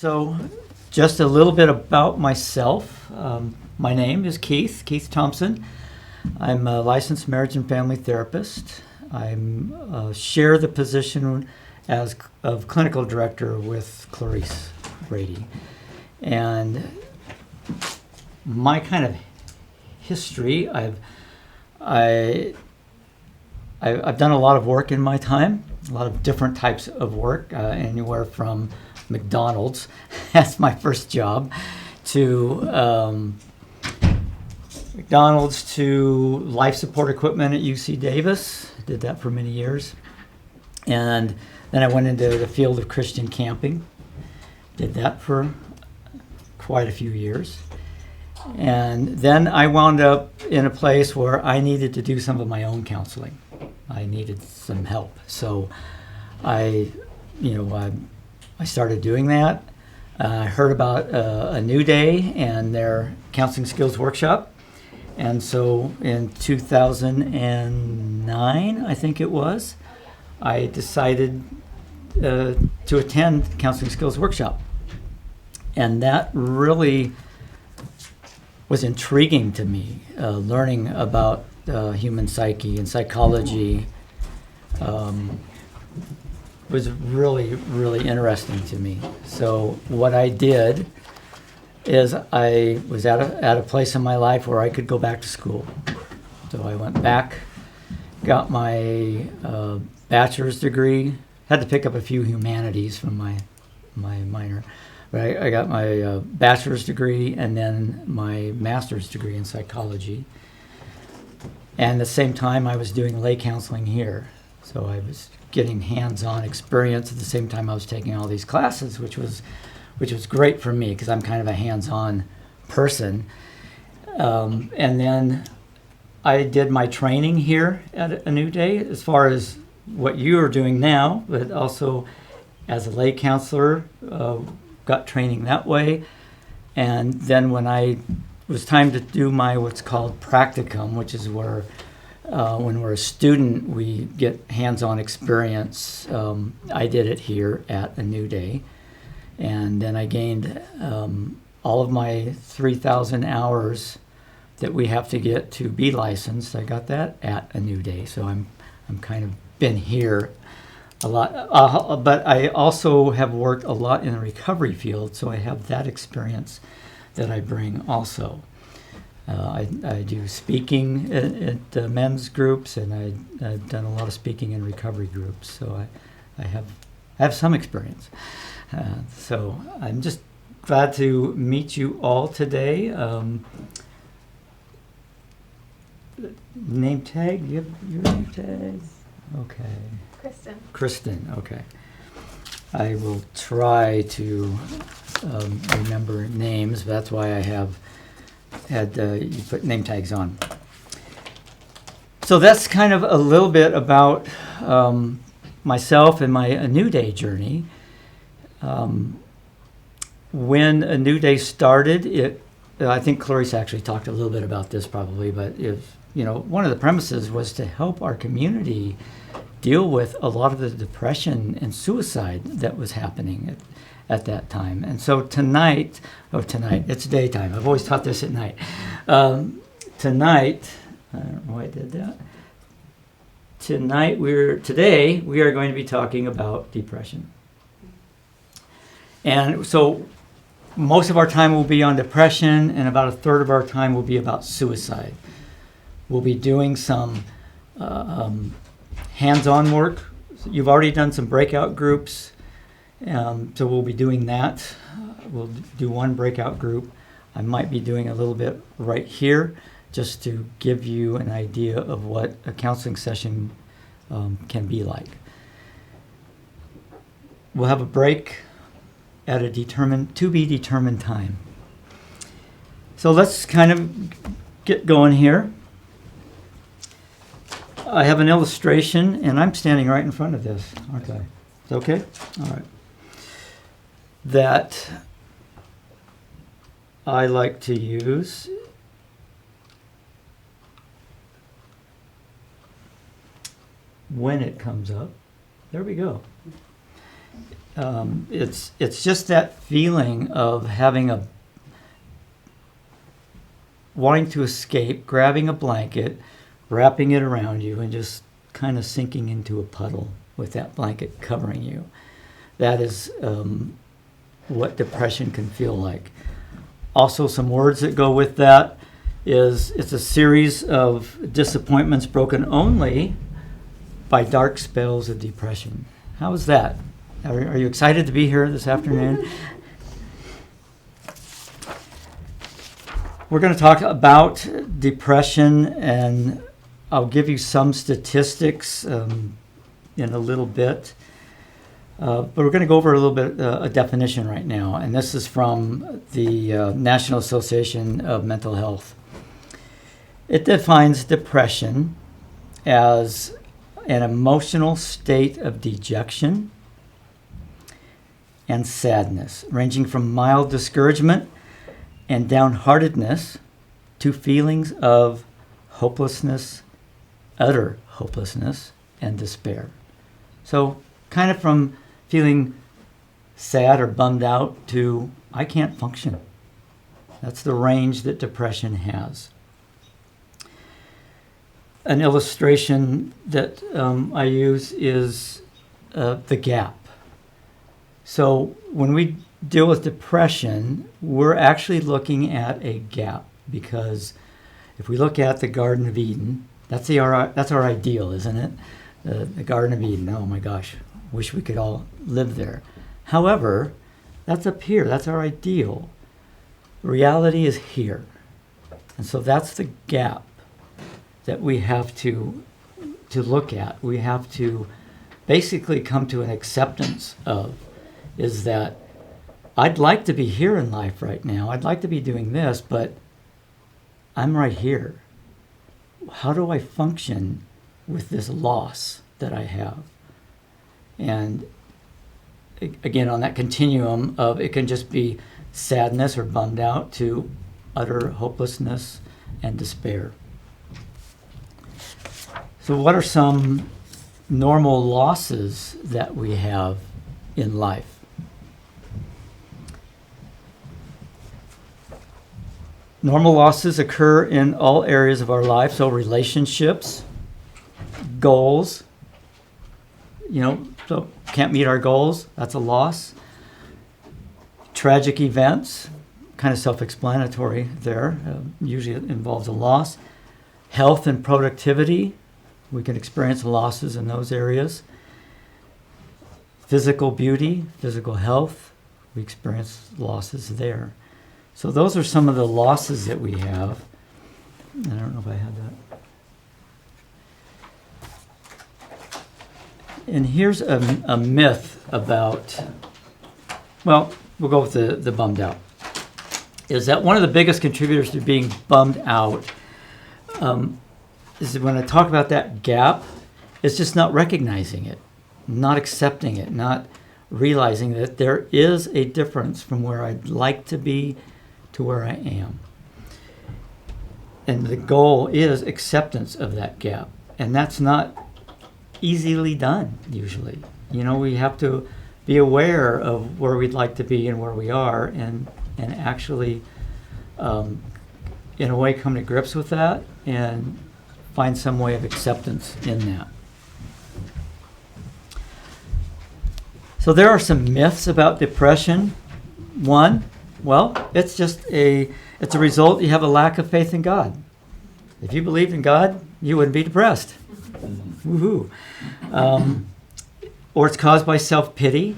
So just a little bit about myself. My name is Keith Thompson. I'm a licensed marriage and family therapist. I share the position of clinical director with Clarice Brady. And my kind of history, I've done a lot of work in my time, a lot of different types of work, anywhere from McDonald's, that's my first job, to McDonald's to life support equipment at UC Davis. Did that for many years. And then I went into the field of Christian camping. Did that for quite a few years. And then I wound up in a place where I needed to do some of my own counseling. I needed some help. So I started doing that. I heard about A New Day and their counseling skills workshop. And so in 2009, I think it was, I decided to attend counseling skills workshop. And that really was intriguing to me, learning about human psyche and psychology. Was really, really interesting to me. So what I did is I was at a place in my life where I could go back to school. So I went back, got my bachelor's degree, had to pick up a few humanities from my minor. But I got my bachelor's degree and then my master's degree in psychology. And at the same time, I was doing lay counseling here. So I was getting hands-on experience at the same time I was taking all these classes, which was great for me because I'm kind of a hands-on person. And then I did my training here at A New Day as far as what you are doing now, but also as a lay counselor, got training that way. And then when it was time to do my what's called practicum, which is where when we're a student, we get hands-on experience. I did it here at A New Day. And then I gained all of my 3,000 hours that we have to get to be licensed. I got that at A New Day. So I'm kind of been here a lot. But I also have worked a lot in the recovery field, so I have that experience that I bring also. I do speaking at men's groups, and I've done a lot of speaking in recovery groups, so I have some experience. So I'm just glad to meet you all today. Name tag? You have your name tag? Okay. Kristen, okay. I will try to remember names, but that's why I have had you put name tags on. So that's kind of a little bit about myself and my A New Day journey. When A New Day started, I think Clarice actually talked a little bit about this probably, but one of the premises was to help our community deal with a lot of the depression and suicide that was happening at that time. And so tonight, it's daytime. I've always taught this at night. Tonight, I don't know why I did that. Today we are going to be talking about depression. And so most of our time will be on depression, and about a third of our time will be about suicide. We'll be doing some hands-on work. You've already done some breakout groups. So we'll be doing that. We'll do one breakout group. I might be doing a little bit right here just to give you an idea of what a counseling session can be like. We'll have a break at a to be determined time. So let's kind of get going here. I have an illustration, and I'm standing right in front of this, aren't I? Is that okay? All right. That I like to use. When it comes up. There we go. It's just that feeling of wanting to escape, grabbing a blanket, wrapping it around you, and just kind of sinking into a puddle with that blanket covering you. That is what depression can feel like. Also, some words that go with that is it's a series of disappointments broken only by dark spells of depression. How is that? Are you excited to be here this afternoon? We're going to talk about depression, and I'll give you some statistics in a little bit. But we're going to go over a little bit a definition right now, and this is from the National Association of Mental Health. It defines depression as an emotional state of dejection and sadness, ranging from mild discouragement and downheartedness to feelings of hopelessness, utter hopelessness, and despair. So kind of from feeling sad or bummed out to I can't function. That's the range that depression has. An illustration that I use is the gap. So when we deal with depression, we're actually looking at a gap, because if we look at the Garden of Eden, that's our ideal, isn't it? The Garden of Eden. Oh my gosh, wish we could all live there. However, that's up here. That's our ideal. Reality is here. And so that's the gap that we have to look at. We have to basically come to an acceptance of, is that I'd like to be here in life right now. I'd like to be doing this, but I'm right here. How do I function with this loss that I have? And again, on that continuum of it can just be sadness or bummed out to utter hopelessness and despair. So what are some normal losses that we have in life? Normal losses occur in all areas of our life, so relationships, goals, so can't meet our goals, that's a loss. Tragic events, kind of self-explanatory there, usually it involves a loss. Health and productivity, we can experience losses in those areas. Physical beauty, physical health, we experience losses there. So those are some of the losses that we have. I don't know if I had that. And here's a myth about, well, we'll go with the bummed out, is that one of the biggest contributors to being bummed out is when I talk about that gap, it's just not recognizing it, not accepting it, not realizing that there is a difference from where I'd like to be to where I am. And the goal is acceptance of that gap. And that's not easily done, usually. We have to be aware of where we'd like to be and where we are, and actually, in a way, come to grips with that and find some way of acceptance in that. So there are some myths about depression. One, well, it's a result, you have a lack of faith in God. If you believed in God, you wouldn't be depressed. Woohoo. Or it's caused by self-pity.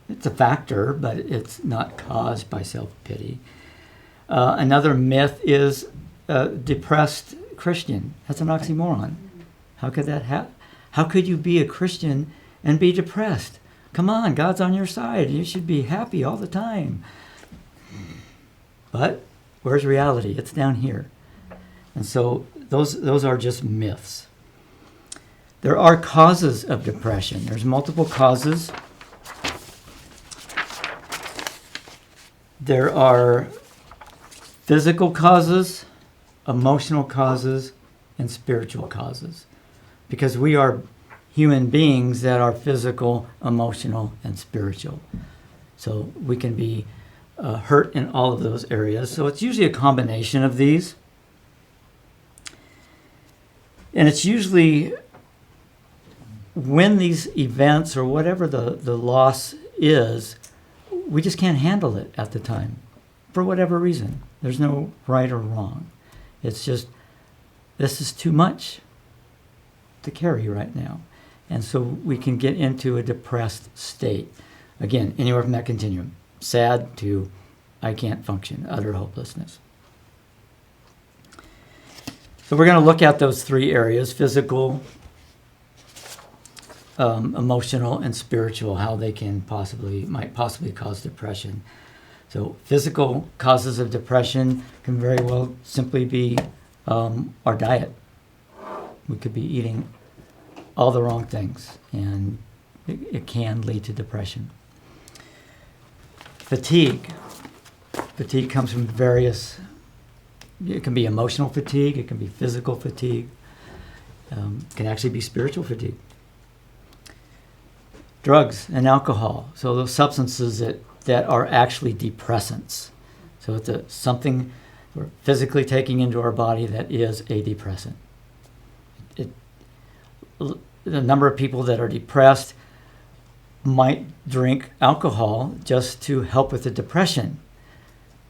It's a factor, but it's not caused by self-pity. Another myth is depressed Christian. That's an oxymoron. How could that happen? How could you be a Christian and be depressed? Come on, God's on your side. You should be happy all the time. But where's reality? It's down here. And so those are just myths. There are causes of depression. There's multiple causes. There are physical causes, emotional causes, and spiritual causes. Because we are human beings that are physical, emotional, and spiritual. So we can be hurt in all of those areas. So it's usually a combination of these. And it's usually when these events or whatever the loss is, we just can't handle it at the time for whatever reason. There's no right or wrong. It's just, this is too much to carry right now. And so we can get into a depressed state. Again, anywhere from that continuum. Sad to I can't function, utter hopelessness. So we're going to look at those three areas: physical, emotional, and spiritual, how they might possibly cause depression. So physical causes of depression can very well simply be our diet. We could be eating all the wrong things, and it can lead to depression. Fatigue. Fatigue comes from various, it can be emotional fatigue, it can be physical fatigue, it can actually be spiritual fatigue. Drugs and alcohol, so those substances that are actually depressants. So it's something we're physically taking into our body that is a depressant. The number of people that are depressed might drink alcohol just to help with the depression,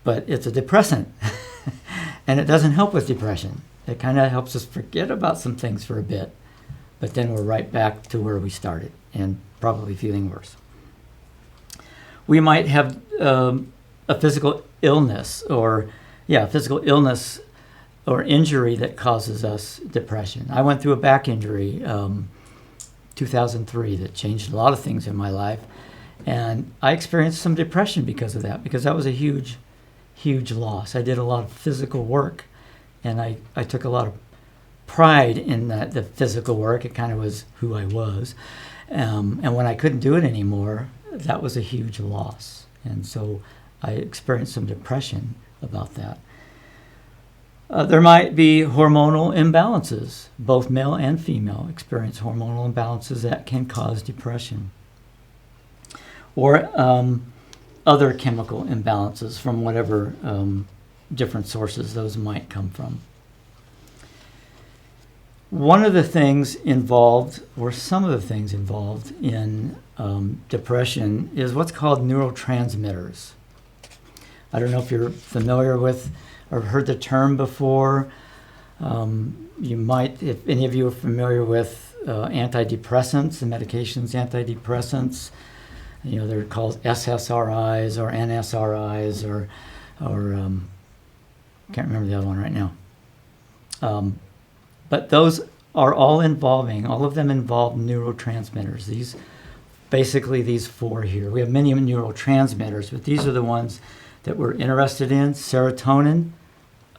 but it's a depressant and it doesn't help with depression. It kind of helps us forget about some things for a bit, but then we're right back to where we started and probably feeling worse. We might have a physical illness or injury that causes us depression. I went through a back injury 2003 that changed a lot of things in my life, and I experienced some depression because of that, because that was a huge loss. I did a lot of physical work, and I took a lot of pride in the physical work. It kind of was who I was, and when I couldn't do it anymore, that was a huge loss, and so I experienced some depression about that. There might be hormonal imbalances. Both male and female experience hormonal imbalances that can cause depression. Or other chemical imbalances from whatever different sources those might come from. One of the things involved, or some of the things involved in depression is what's called neurotransmitters. I don't know if you're familiar with or heard the term before. You might, if any of you are familiar with antidepressants, the medications antidepressants, they're called SSRIs or NSRIs or can't remember the other one right now. But those are all of them involve neurotransmitters. These four here. We have many neurotransmitters, but these are the ones that we're interested in: serotonin,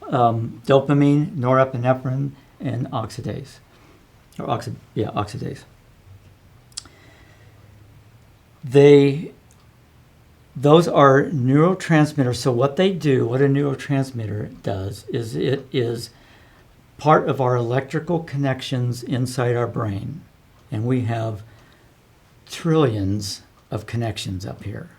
dopamine, norepinephrine, and oxidase. Oxidase. Those are neurotransmitters. So what a neurotransmitter does is it is part of our electrical connections inside our brain. And we have trillions of connections up here.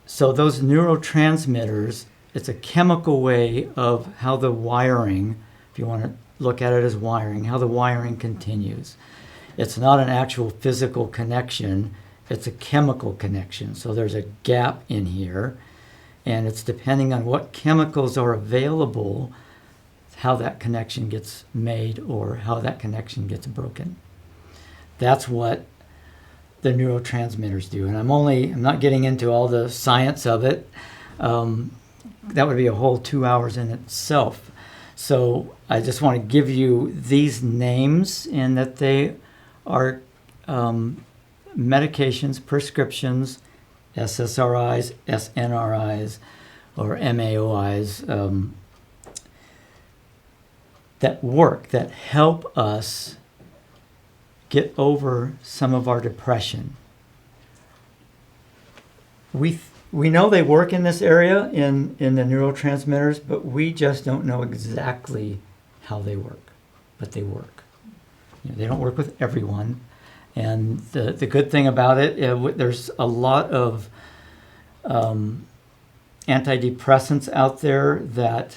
So those neurotransmitters, it's a chemical way of how the wiring, if you want to look at it as wiring, how the wiring continues. It's not an actual physical connection, it's a chemical connection. So there's a gap in here, and it's depending on what chemicals are available, how that connection gets made or how that connection gets broken. That's what the neurotransmitters do. And I'm not getting into all the science of it. That would be a whole 2 hours in itself. So I just want to give you these names, and that they are medications, prescriptions, SSRIs, SNRIs, or MAOIs, that work, that help us get over some of our depression. We know they work in this area, in the neurotransmitters, but we just don't know exactly how they work. But they work. They don't work with everyone. And the good thing about it, there's a lot of antidepressants out there that,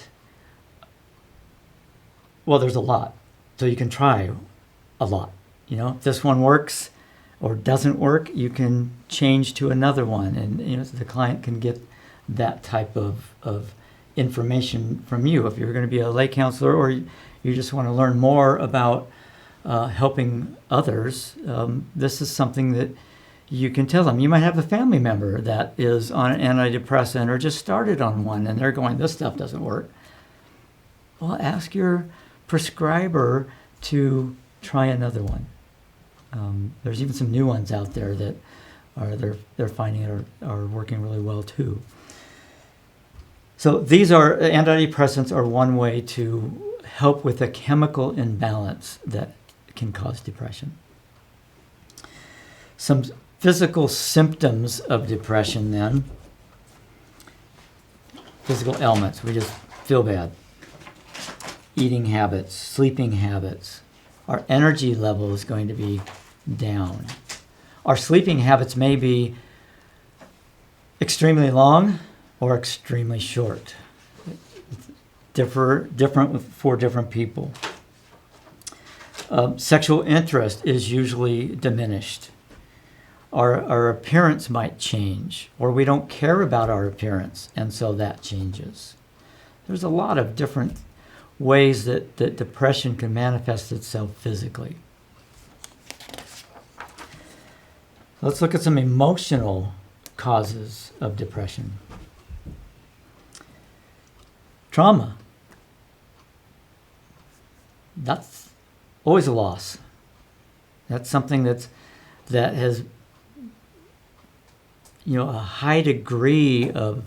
well, there's a lot. So you can try a lot. If this one works or doesn't work, you can change to another one. And so the client can get that type of information from you. If you're going to be a lay counselor, or you just want to learn more about helping others, this is something that you can tell them. You might have a family member that is on an antidepressant or just started on one, and they're going, this stuff doesn't work. Well, ask your prescriber to try another one. There's even some new ones out there that they're finding it are working really well too. So antidepressants are one way to help with a chemical imbalance that can cause depression. Some physical symptoms of depression then. Physical ailments. We just feel bad. Eating habits, sleeping habits. Our energy level is going to be down. Our sleeping habits may be extremely long or extremely short. Different for different people. Sexual interest is usually diminished. Our appearance might change, or we don't care about our appearance, and so that changes. There's a lot of different ways that depression can manifest itself physically. Let's look at some emotional causes of depression. Trauma. That's always a loss. That's something that has a high degree of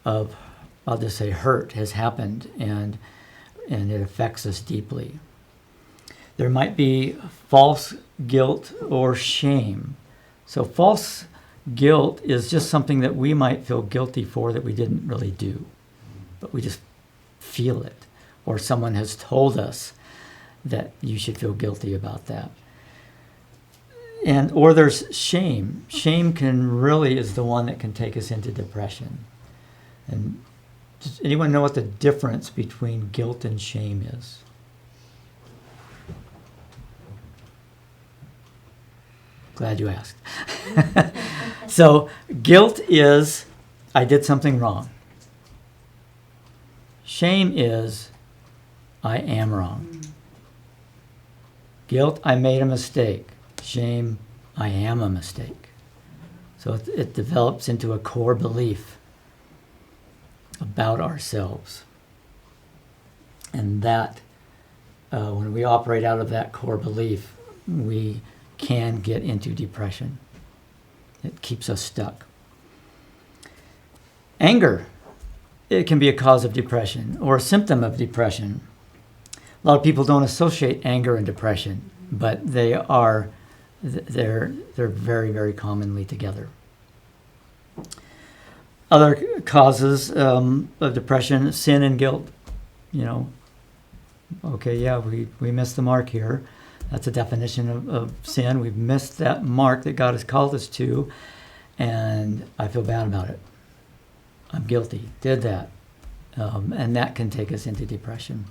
I'll just say hurt has happened, and it affects us deeply. There might be false guilt or shame. So false guilt is just something that we might feel guilty for that we didn't really do, but we just feel it, or someone has told us that you should feel guilty about that. Or there's shame. Shame is the one that can take us into depression. And does anyone know what the difference between guilt and shame is? Glad you asked. So guilt is, I did something wrong. Shame is, I am wrong. Guilt, I made a mistake. Shame, I am a mistake. So it develops into a core belief about ourselves. And that, when we operate out of that core belief, we can get into depression. It keeps us stuck. Anger, it can be a cause of depression or a symptom of depression. A lot of people don't associate anger and depression, but they're very, very commonly together. Other causes of depression, sin and guilt. We missed the mark here. That's a definition of sin. We've missed that mark that God has called us to, and I feel bad about it. I'm guilty, did that. And that can take us into depression.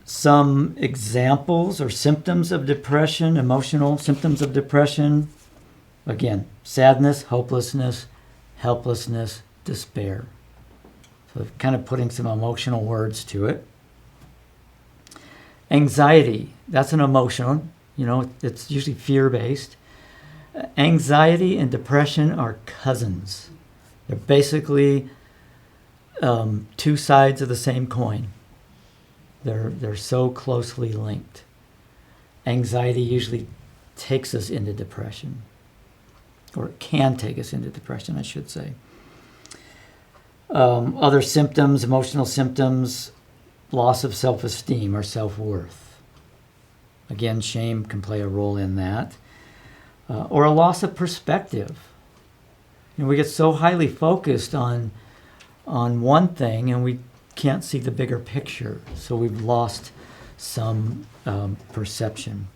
Some examples or symptoms of depression, emotional symptoms of depression. Again, sadness, hopelessness, helplessness, despair. So kind of putting some emotional words to it. Anxiety, that's an emotion. It's usually fear-based. Anxiety and depression are cousins. They're basically two sides of the same coin. They're so closely linked. Anxiety usually takes us into depression, or it can take us into depression, I should say. Other symptoms, emotional symptoms, loss of self-esteem or self-worth. Again, shame can play a role in that. Or a loss of perspective. We get so highly focused on one thing, and we can't see the bigger picture, so we've lost some perception.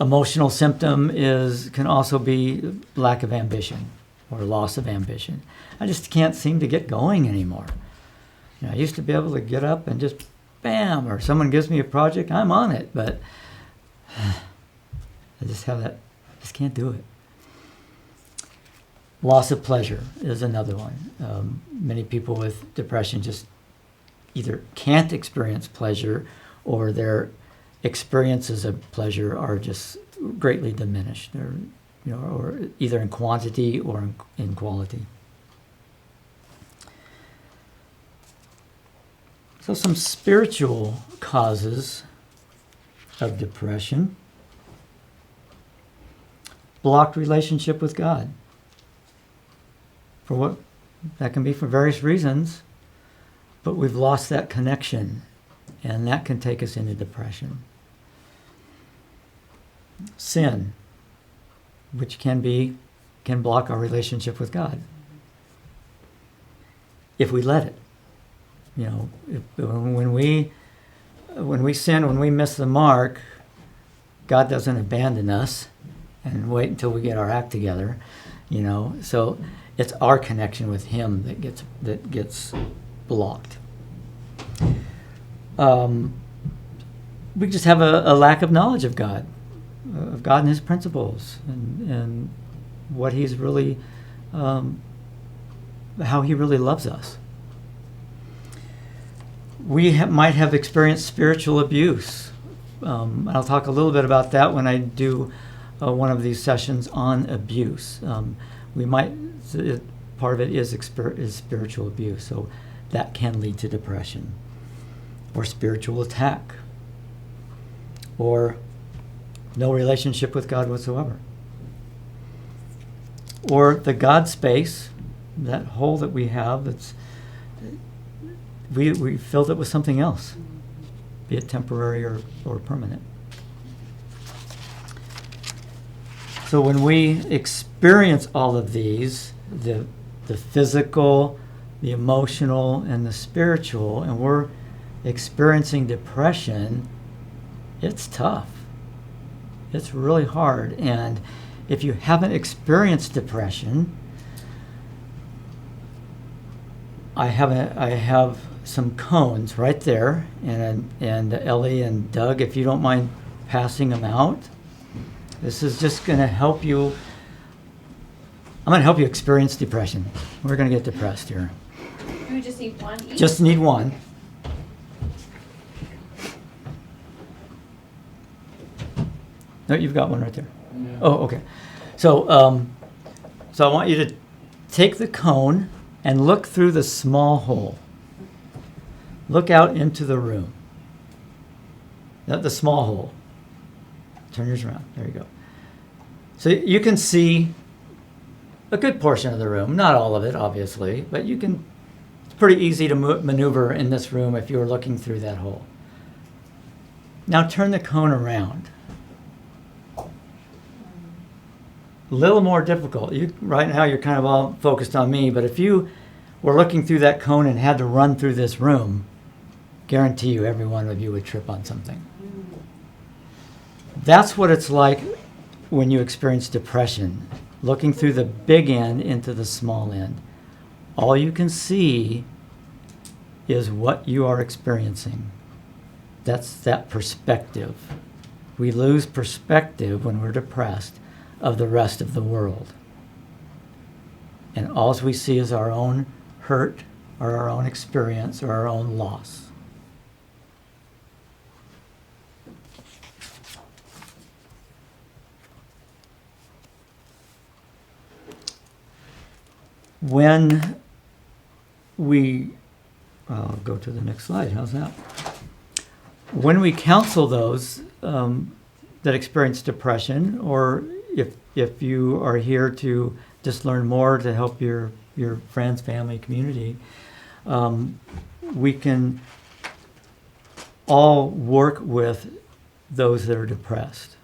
Emotional symptom can also be lack of ambition or loss of ambition. I just can't seem to get going anymore. I used to be able to get up and just bam, or someone gives me a project, I'm on it, but I just can't do it. Loss of pleasure is another one. Many people with depression just either can't experience pleasure, or their experiences of pleasure are just greatly diminished. They're, or either in quantity or in quality. So some spiritual causes of depression. Blocked relationship with God. For what? That can be for various reasons, but we've lost that connection, and that can take us into depression. Sin, which can block our relationship with God. If we let it. When we sin, when we miss the mark, God doesn't abandon us and wait until we get our act together, So it's our connection with Him that gets blocked. We just have a lack of knowledge of God and His principles, and what He's really, how He really loves us. We might have experienced spiritual abuse. I'll talk a little bit about that when I do one of these sessions on abuse. Part of it is spiritual abuse, so that can lead to depression, or spiritual attack, or no relationship with God whatsoever, or the God space, that hole that we have that's we filled it with something else, be it temporary or permanent. So when we experience all of these, the physical, the emotional, and the spiritual, and we're experiencing depression, it's tough. It's really hard. And if you haven't experienced depression, I have some cones right there, and Ellie and Doug, if you don't mind passing them out. This is just going to help you. I'm going to help you experience depression. We're going to get depressed here. Do we just need one each? Just need one. No, you've got one right there. Yeah. Oh, okay. So I want you to take the cone and look through the small hole. Look out into the room. The small hole. Turn yours around. There you go. So you can see a good portion of the room. Not all of it, obviously, but you can. It's pretty easy to maneuver in this room if you were looking through that hole. Now turn the cone around. A little more difficult. Right now you're kind of all focused on me, but if you were looking through that cone and had to run through this room, guarantee you every one of you would trip on something. That's what it's like when you experience depression, looking through the big end into the small end. All you can see is what you are experiencing. That's that perspective. We lose perspective when we're depressed of the rest of the world. And all we see is our own hurt, or our own experience, or our own loss. When I'll go to the next slide, how's that? When we counsel those that experience depression, or if you are here to just learn more to help your friends, family, community, we can all work with those that are depressed.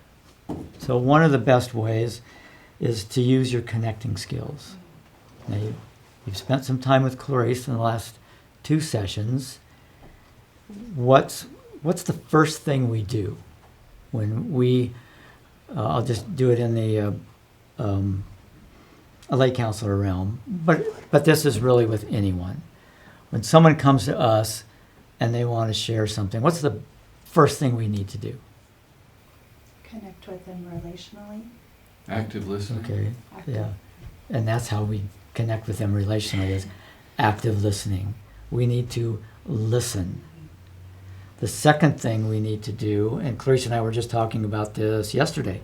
So one of the best ways is to use your connecting skills. Now you've spent some time with Clarice in the last 2 sessions, what's the first thing we do when we? I'll just do it in the a lay counselor realm, but this is really with anyone. When someone comes to us and they want to share something, what's the first thing we need to do? Connect with them relationally. Active listening. Okay, Active. yeah. And that's how we connect with them relationally, is active listening. We need to listen. The second thing we need to do, and Clarice and I were just talking about this yesterday,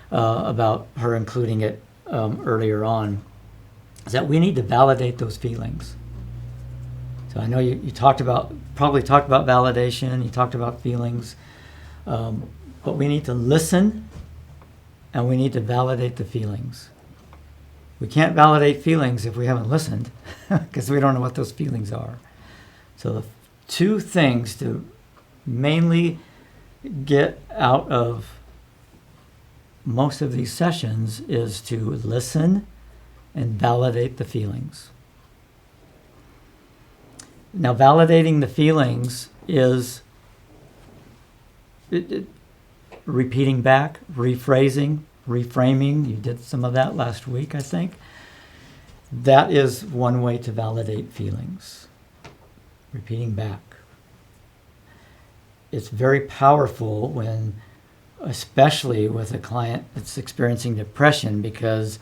about her including it earlier on, is that we need to validate those feelings. So I know you probably talked about validation, you talked about feelings, but we need to listen and we need to validate the feelings. We can't validate feelings if we haven't listened, because we don't know what those feelings are. So the 2 things to mainly get out of most of these sessions is to listen and validate the feelings. Now, validating the feelings is repeating back, rephrasing, reframing. You did some of that last week, I think. That is one way to validate feelings. Repeating back. It's very powerful when, especially with a client that's experiencing depression, because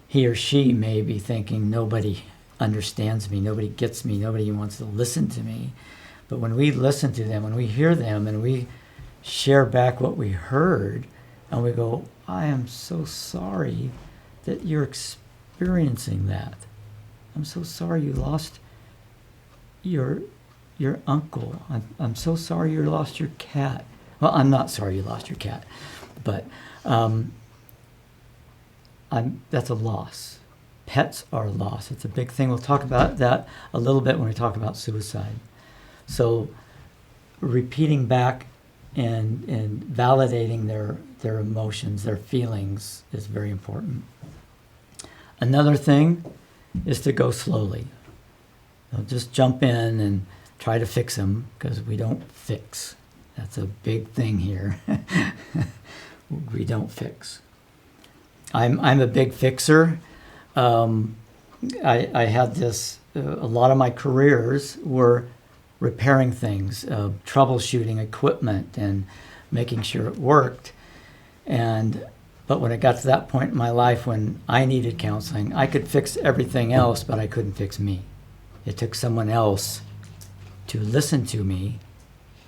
he or she may be thinking, nobody understands me, nobody gets me, nobody wants to listen to me. But when we listen to them, when we hear them, and we share back what we heard, and we go, I am so sorry that you're experiencing that. I'm so sorry you lost your uncle. I'm so sorry you lost your cat. Well, I'm not sorry you lost your cat, but that's a loss. Pets are a loss. It's a big thing. We'll talk about that a little bit when we talk about suicide. So repeating back and validating their emotions, their feelings, is very important. Another thing is to go slowly. Don't just jump in and try to fix them, because we don't fix. That's a big thing here. We don't fix. I'm a big fixer. I had this, a lot of my careers were repairing things, troubleshooting equipment and making sure it worked. But when it got to that point in my life when I needed counseling, I could fix everything else, but I couldn't fix me. It took someone else to listen to me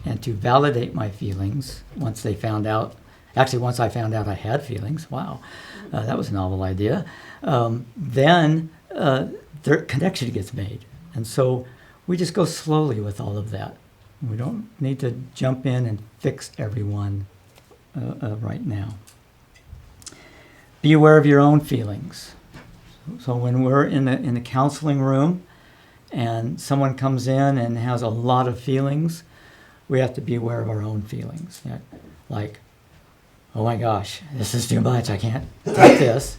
and to validate my feelings once I found out I had feelings. Wow, that was a novel idea. Then their connection gets made. And so we just go slowly with all of that. We don't need to jump in and fix everyone right now. Be aware of your own feelings. So when we're in the counseling room and someone comes in and has a lot of feelings, we have to be aware of our own feelings. Like, oh my gosh, this is too much, I can't take this.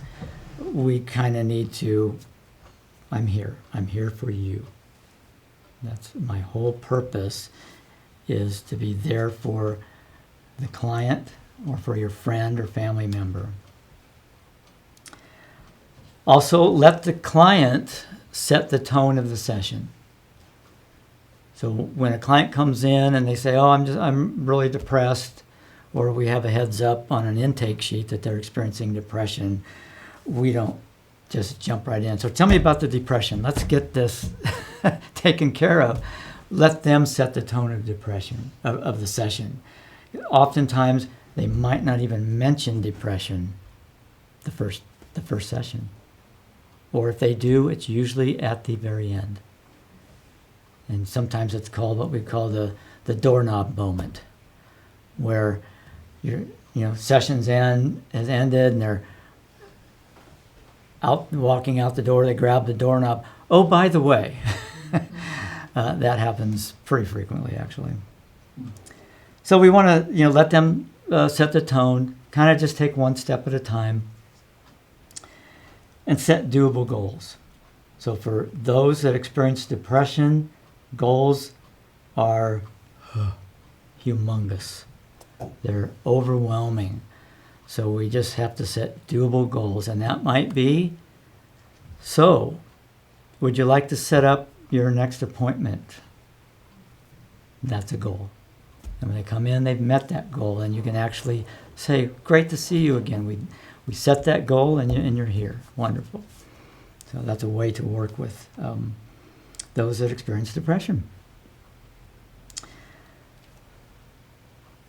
We kind of need to, I'm here for you. That's my whole purpose, is to be there for the client or for your friend or family member. Also, let the client set the tone of the session. So when a client comes in and they say, oh, I'm really depressed, or we have a heads up on an intake sheet that they're experiencing depression, we don't just jump right in. So tell me about the depression. Let's get this taken care of. Let them set the tone of depression, of the session. Oftentimes, they might not even mention depression the first session. Or if they do, it's usually at the very end. And sometimes it's called what we call the doorknob moment, where session's has ended and they're walking out the door, they grab the doorknob. Oh, by the way, that happens pretty frequently, actually. So we want to, let them set the tone, kind of just take one step at a time, and set doable goals. So for those that experience depression, goals are humongous. They're overwhelming. So we just have to set doable goals. And that might be, so would you like to set up your next appointment? That's a goal. And when they come in, they've met that goal. And you can actually say, great to see you again. We set that goal and you're here. Wonderful. So that's a way to work with those that experience depression.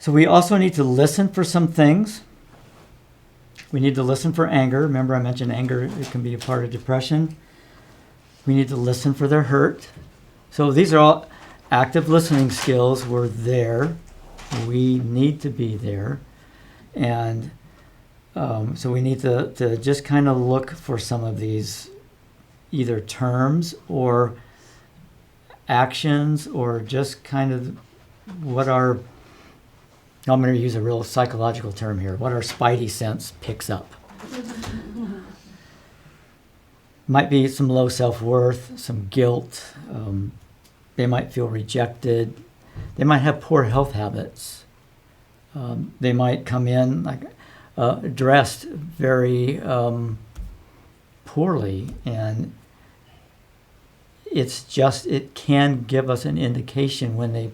So we also need to listen for some things. We need to listen for anger. Remember I mentioned anger, it can be a part of depression. We need to listen for their hurt. So these are all active listening skills. We're there. We need to be there. And so we need to just kind of look for some of these either terms or actions or just kind of what our, I'm going to use a real psychological term here, what our spidey sense picks up. Might be some low self-worth, some guilt. They might feel rejected. They might have poor health habits. They might come in like dressed very poorly, and it can give us an indication when they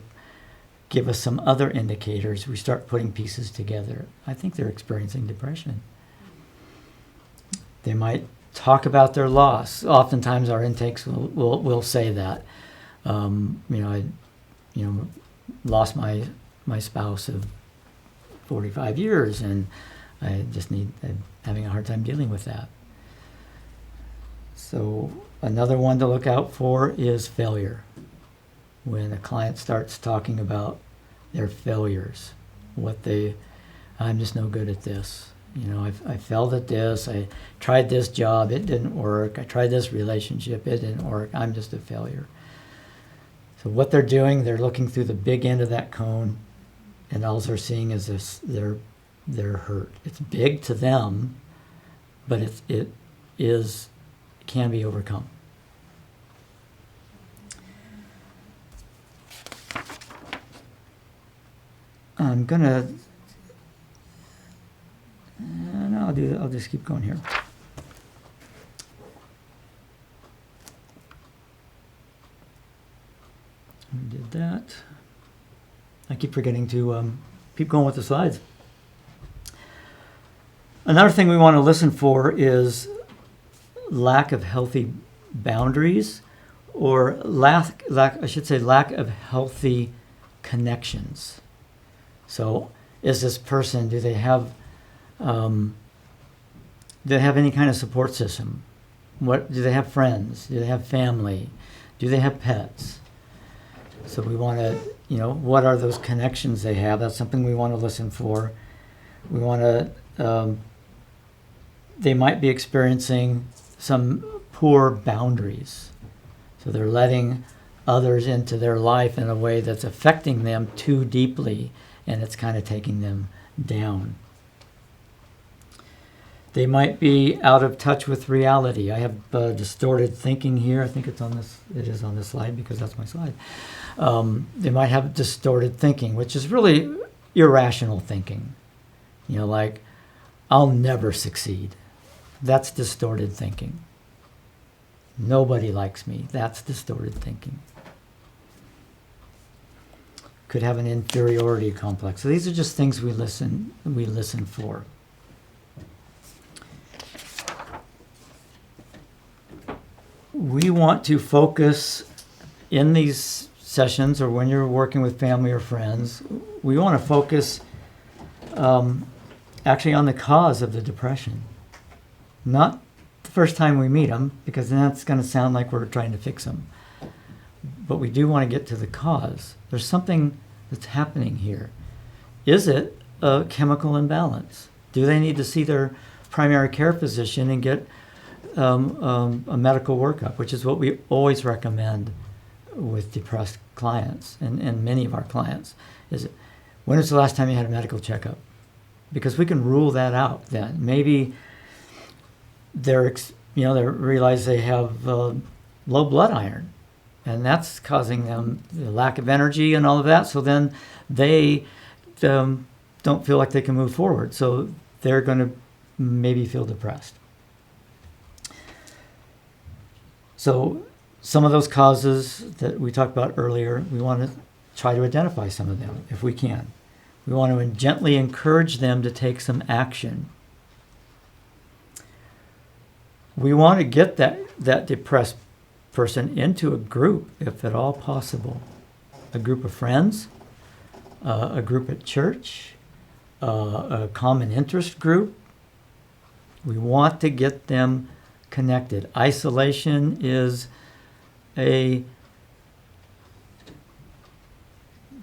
give us some other indicators. We start putting pieces together. I think they're experiencing depression. They might talk about their loss. Oftentimes our intakes will say that. I lost my spouse of 45 years, and I'm having a hard time dealing with that. So another one to look out for is failure. When a client starts talking about their failures, I'm just no good at this. I failed at this. I tried this job, it didn't work. I tried this relationship, it didn't work. I'm just a failure. So what they're doing, they're looking through the big end of that cone, and all they're seeing is their hurt. It's big to them, but it can be overcome. I'm gonna. No, I'll just keep going here. We did that. I keep forgetting to keep going with the slides. Another thing we want to listen for is lack of healthy boundaries, or lack of healthy connections. So, is this person? Do they have any kind of support system? Do they have friends? Do they have family? Do they have pets? So we want to, what are those connections they have? That's something we want to listen for. We want to. They might be experiencing some poor boundaries, so they're letting others into their life in a way that's affecting them too deeply, and it's kind of taking them down. They might be out of touch with reality. I have distorted thinking here. I think it is on this slide because that's my slide. They might have distorted thinking, which is really irrational thinking. Like, I'll never succeed. That's distorted thinking. Nobody likes me. That's distorted thinking. Could have an inferiority complex. So these are just things we listen for. We want to focus in these sessions, or when you're working with family or friends, we want to focus actually on the cause of the depression. Not the first time we meet them, because then that's going to sound like we're trying to fix them. But we do want to get to the cause. There's something that's happening here. Is it a chemical imbalance? Do they need to see their primary care physician and get a medical workup, which is what we always recommend with depressed clients and many of our clients? Is when was the last time you had a medical checkup? Because we can rule that out then. Maybe they realize they have low blood iron. And that's causing them a lack of energy and all of that. So then they don't feel like they can move forward. So they're going to maybe feel depressed. So some of those causes that we talked about earlier, we want to try to identify some of them if we can. We want to gently encourage them to take some action. We want to get that depressed person into a group, if at all possible. A group of friends, a group at church, a common interest group. We want to get them connected. Isolation is I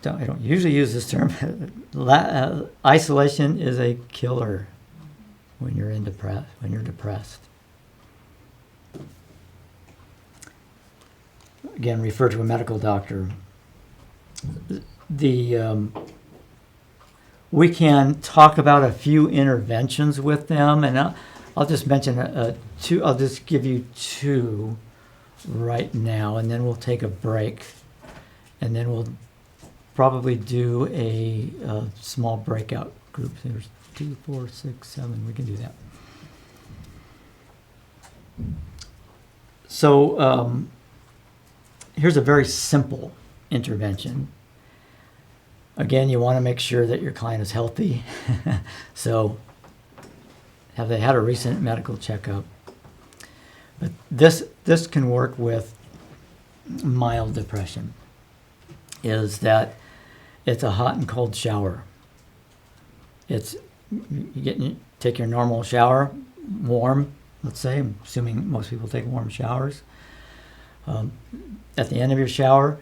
don't usually use this term. Isolation is a killer when you're depressed. Again, refer to a medical doctor. We can talk about a few interventions with them, and I'll just mention two. I'll just give you two right now, and then we'll take a break, and then we'll probably do a small breakout group. There's 2, 4, 6, 7. We can do that. So here's a very simple intervention. Again, you want to make sure that your client is healthy. So have they had a recent medical checkup? But this can work with mild depression. Is that it's a hot and cold shower. It's take your normal shower, warm, let's say. I'm assuming most people take warm showers. At the end of your shower,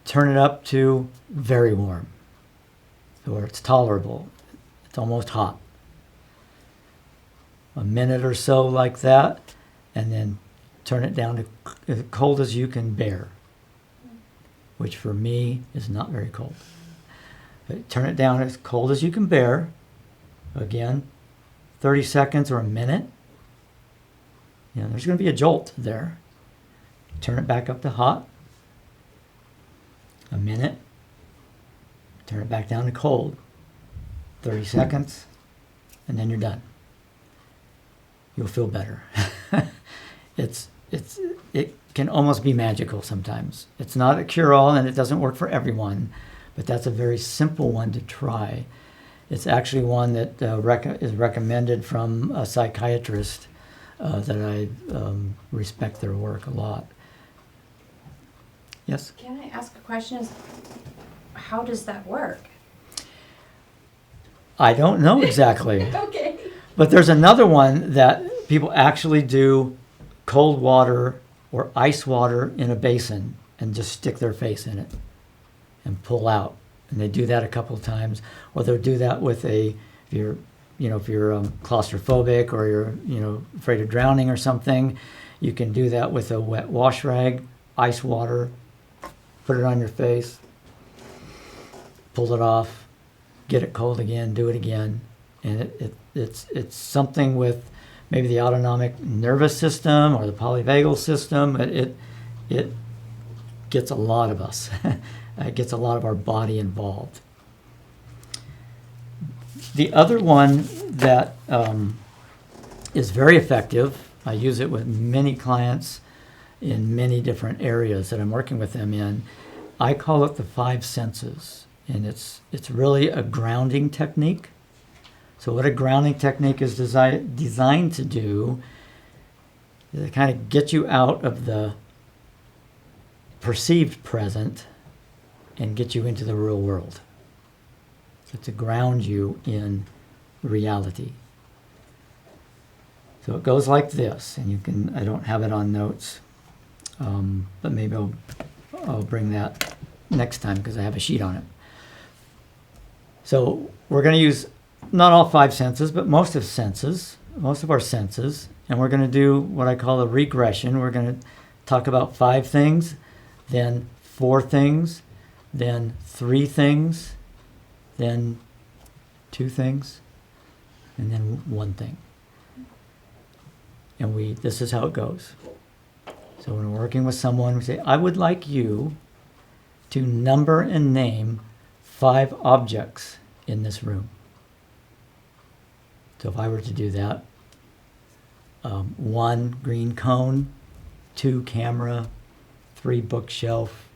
turn it up to very warm, where it's tolerable. It's almost hot. A minute or so like that, and then turn it down to as cold as you can bear, which for me is not very cold. But turn it down as cold as you can bear. Again, 30 seconds or a minute. There's going to be a jolt there. Turn it back up to hot. A minute. Turn it back down to cold. 30 seconds, and then you're done. You'll feel better. It can almost be magical sometimes. It's not a cure-all, and it doesn't work for everyone, but that's a very simple one to try. It's actually one that is recommended from a psychiatrist that I respect their work a lot. Yes? Can I ask a question? How does that work? I don't know exactly. Okay. But there's another one that people actually do cold water or ice water in a basin and just stick their face in it and pull out. And they do that a couple of times. Or they'll do that with if you're claustrophobic or you're afraid of drowning or something, you can do that with a wet wash rag, ice water, put it on your face, pull it off, get it cold again, do it again. And it's something with maybe the autonomic nervous system or the polyvagal system. It gets a lot of us. It gets a lot of our body involved. The other one that is very effective, I use it with many clients in many different areas that I'm working with them in. I call it the 5 senses, and it's really a grounding technique. So what a grounding technique is designed to do is to kind of get you out of the perceived present and get you into the real world. So to ground you in reality. So it goes like this, and I don't have it on notes, but maybe I'll bring that next time because I have a sheet on it. So we're going to use not all 5 senses, but most of our senses, and we're going to do what I call a regression. We're going to talk about 5 things, then 4 things, then 3 things, then 2 things, and then 1 thing. And this is how it goes. So when we're working with someone, we say, I would like you to number and name 5 objects in this room. So if I were to do that, 1 green cone, 2 camera, 3 bookshelf,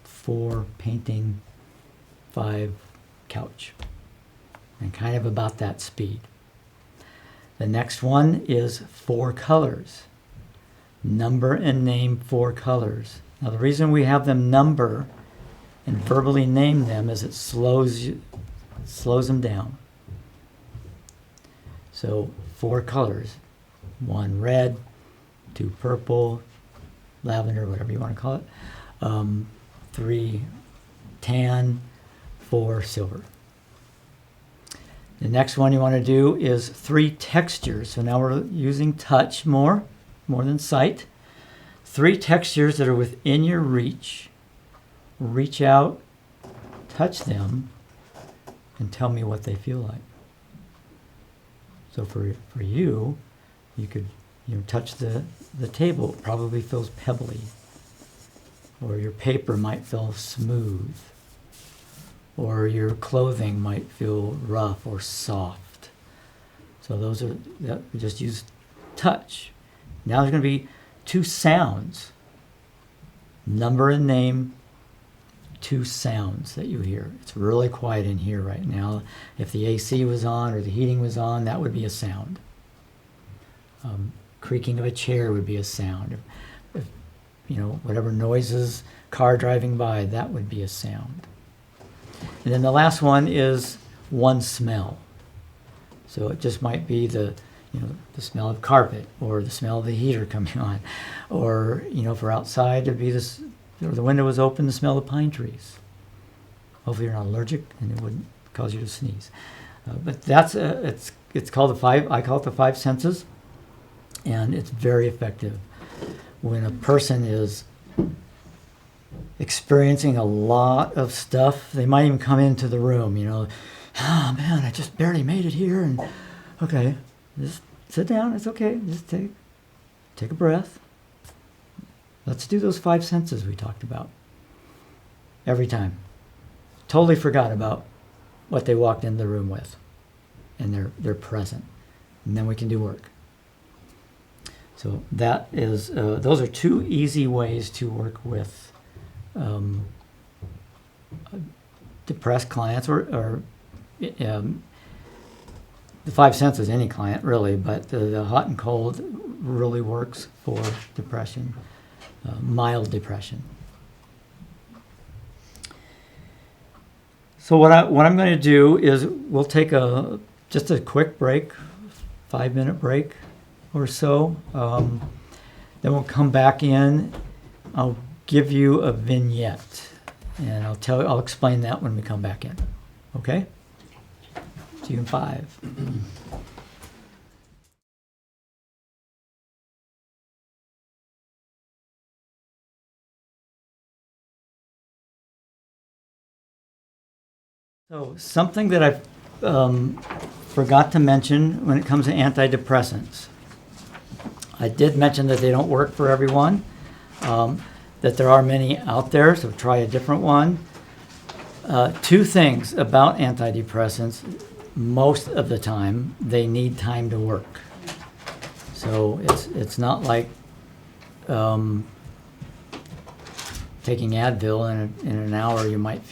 4 painting, 5 couch. And kind of about that speed. The next one is 4 colors. Number and name 4 colors. Now the reason we have them number and verbally name them is it slows them down. So 4 colors. 1 red, 2 purple, lavender, whatever you want to call it. 3 tan, 4 silver. The next one you want to do is 3 textures. So now we're using touch more than sight. 3 textures that are within your reach. Reach out, touch them, and tell me what they feel like. So for you, you could touch the table. It probably feels pebbly. Or your paper might feel smooth. Or your clothing might feel rough or soft. So we just use touch. Now there's going to be 2 sounds. Number and name 2 sounds that you hear. It's really quiet in here right now. If the AC was on or the heating was on, that would be a sound. Creaking of a chair would be a sound. If whatever noises, car driving by, that would be a sound. And then the last one is 1 smell. So it just might be the smell of carpet, or the smell of the heater coming on, or if we're outside, it'd be this, or the window was open, the smell of pine trees. Hopefully you're not allergic and it wouldn't cause you to sneeze. But that's it's called the 5. I call it the 5 senses, and it's very effective when a person is experiencing a lot of stuff. They might even come into the room, oh man, I just barely made it here, and okay, just sit down, it's okay, just take a breath. Let's do those 5 senses we talked about. Every time. Totally forgot about what they walked in the room with, and they're present. And then we can do work. So that is, those are 2 easy ways to work with depressed clients, or the 5 senses, any client really, but the hot and cold really works for depression, mild depression. So what I'm going to do is we'll take just a quick break, 5-minute break or so. Then we'll come back in. I'll give you a vignette, and I'll explain that when we come back in. Okay? See you in 5. So something that I forgot to mention when it comes to antidepressants. I did mention that they don't work for everyone, that there are many out there, so try a different one. 2 things about antidepressants. Most of the time, they need time to work. So it's not like taking Advil, and in an hour you might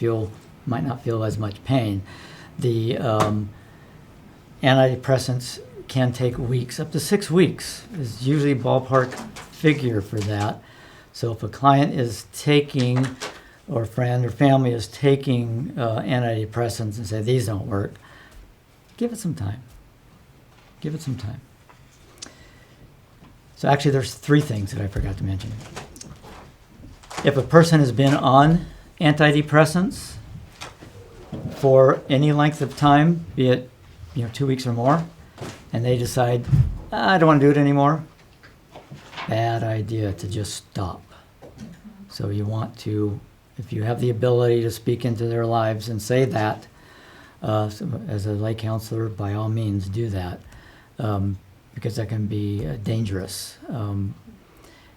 not feel as much pain. The antidepressants can take weeks, up to 6 weeks is usually ballpark figure for that. So if a client is taking, or a friend or family is taking antidepressants and say these don't work, give it some time. Give it some time. So actually there's 3 things that I forgot to mention. If a person has been on antidepressants for any length of time, be it 2 weeks or more, and they decide, I don't want to do it anymore, bad idea to just stop. So you want to, if you have the ability to speak into their lives and say that, as a lay counselor, by all means do that, because that can be dangerous.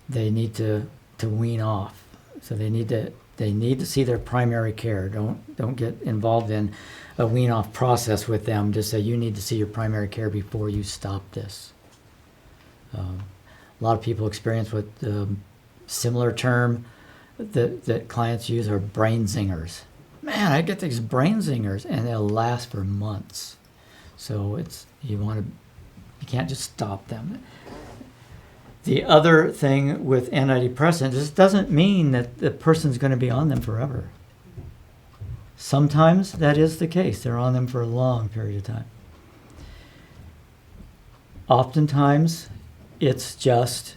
they need to wean off. So they need to see their primary care. Don't get involved in a wean off process with them. Just say you need to see your primary care before you stop this. A lot of people experience what similar term that clients use are brain zingers. Man, I get these brain zingers, and they'll last for months. So you can't just stop them. The other thing with antidepressants is it doesn't mean that the person's going to be on them forever. Sometimes that is the case. They're on them for a long period of time. Oftentimes, it's just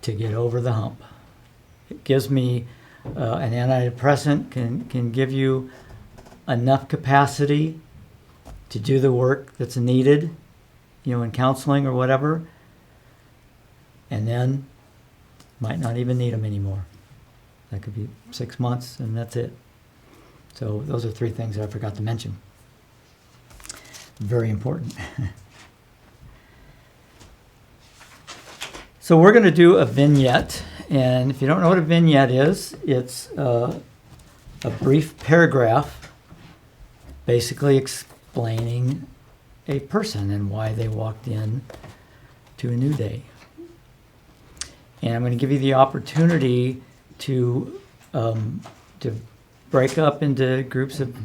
to get over the hump. It gives me an antidepressant can give you enough capacity to do the work that's needed, in counseling or whatever, and then might not even need them anymore. That could be 6 months, and that's it. So those are 3 things that I forgot to mention. Very important. So we're going to do a vignette, and if you don't know what a vignette is, it's a brief paragraph basically explaining a person and why they walked in to a new day. And I'm going to give you the opportunity to break up into groups of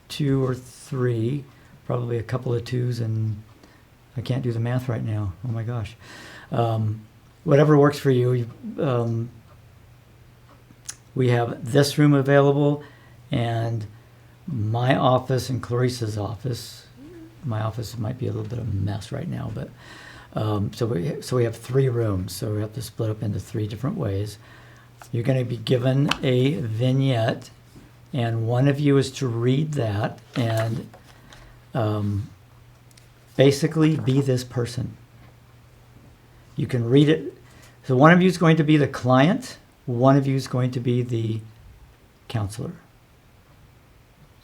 2 or 3, probably a couple of 2s, and I can't do the math right now. Oh my gosh. Whatever works for you. We have this room available, and my office and Clarissa's office. My office might be a little bit of a mess right now, but so we have 3 rooms, so we have to split up into 3 different ways. You're going to be given a vignette, and one of you is to read that and basically be this person. You can read it. So one of you is going to be the client, one of you is going to be the counselor.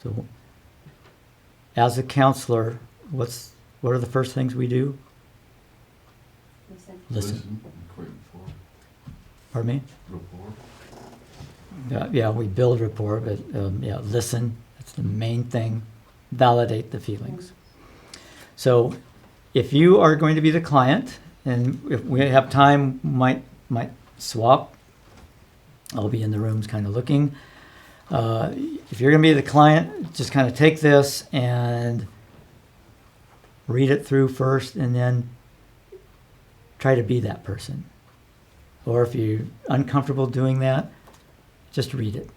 So as a counselor, what are the first things we do? Listen. Pardon me? Rapport. Yeah, we build rapport, but listen. That's the main thing. Validate the feelings. So if you are going to be the client, and if we have time, might swap. I'll be in the rooms kind of looking. If you're going to be the client, just kind of take this and read it through first, and then try to be that person. Or if you're uncomfortable doing that, just read it.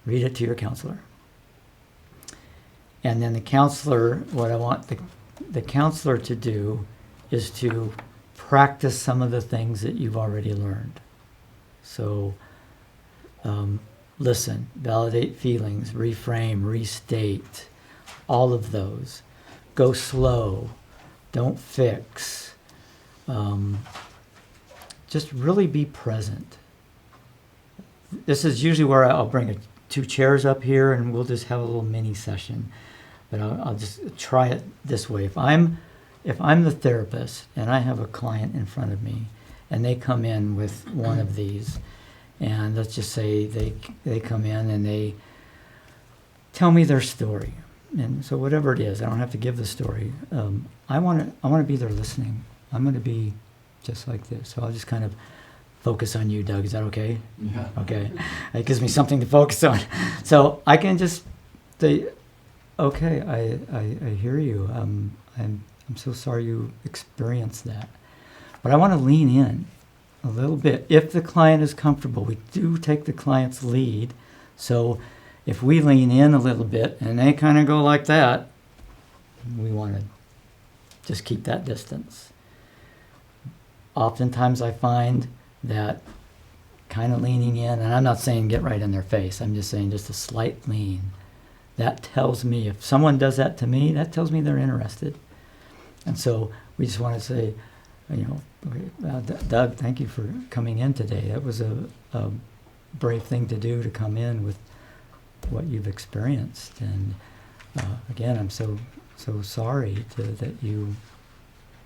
Read it to your counselor. And then the counselor, what I want the counselor to do is to practice some of the things that you've already learned. So listen, validate feelings, reframe, restate, all of those. Go slow, don't fix. Just really be present. This is usually where I'll bring 2 chairs up here and we'll just have a little mini session. But I'll just try it this way. If I'm the therapist and I have a client in front of me and they come in with one of these, and let's just say they come in and they tell me their story. And so whatever it is, I don't have to give the story. I want to be there listening. I'm going to be just like this. So I'll just kind of focus on you, Doug. Is that okay? Yeah. Okay. It gives me something to focus on. So I can just say, okay, I hear you. I'm so sorry you experienced that. But I want to lean in a little bit. If the client is comfortable, we do take the client's lead. So if we lean in a little bit and they kind of go like that, we want to just keep that distance. Oftentimes I find that kind of leaning in, and I'm not saying get right in their face, I'm just saying just a slight lean. That tells me, if someone does that to me, that tells me they're interested. And so we just want to say, Doug, thank you for coming in today. That was a brave thing to do, to come in with what you've experienced. And again, I'm so sorry that you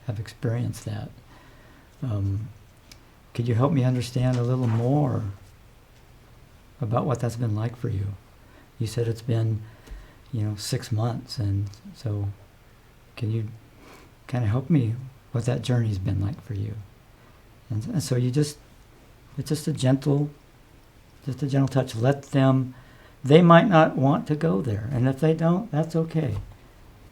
have experienced that. could you help me understand a little more about what that's been like for you? You said it's been, 6 months, and so can you kind of help me what that journey's been like for you? And so it's just a gentle touch. Let them, they might not want to go there, and if they don't, that's okay.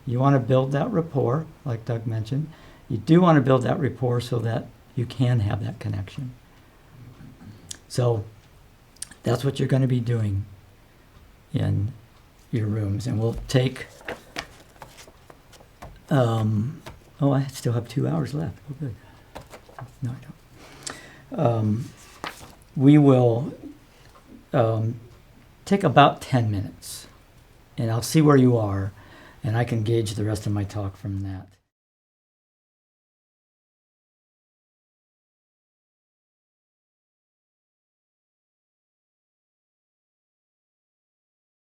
You want to build that rapport, like Doug mentioned. You do want to build that rapport so that you can have that connection. So that's what you're going to be doing in your rooms. And we'll take, I still have 2 hours left. Oh, good. No, I don't. We will take about 10 minutes, and I'll see where you are, and I can gauge the rest of my talk from that.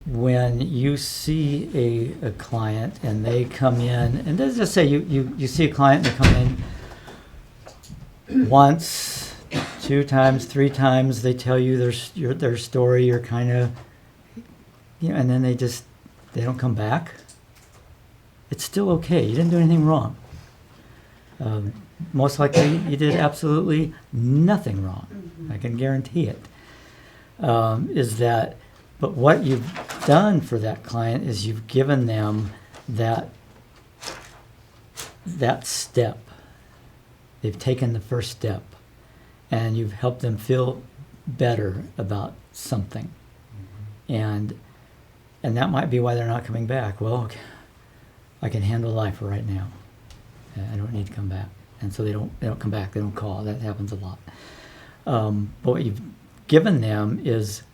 When you see a client and they come in, and let's just say you see a client and they come in once, 2 times, 3 times, they tell you their story, you're kind of, and then they don't come back. It's still okay. You didn't do anything wrong. Most likely you did absolutely nothing wrong. I can guarantee it. But what you've done for that client is you've given them that step. They've taken the first step, and you've helped them feel better about something. And that might be why they're not coming back. Well, okay, I can handle life right now. I don't need to come back. And so they don't come back. They don't call. That happens a lot. But what you've given them is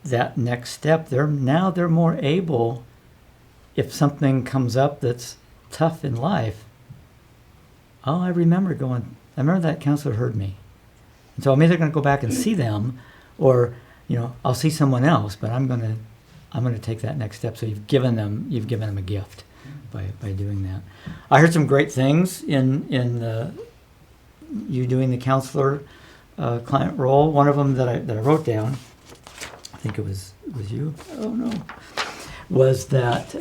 that next step. They're more able, if something comes up that's tough in life. Oh, I remember that counselor heard me. And so I'm either going to go back and see them, or I'll see someone else. But I'm going to take that next step. So you've given them a gift by doing that. I heard some great things in you doing the counselor client role. One of them that I wrote down, I think it was you. Oh no, was that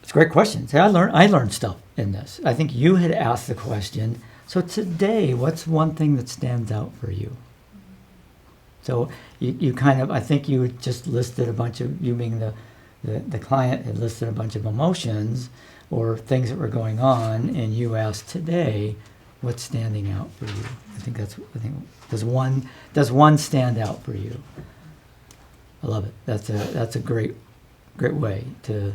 it's a great question. See, I learned stuff in this. I think you had asked the question. So today, what's one thing that stands out for you? So you kind of, I think you had just listed a bunch of, you being the client had listed a bunch of emotions or things that were going on, and you asked today, what's standing out for you? I think does one stand out for you? I love it. That's a great way to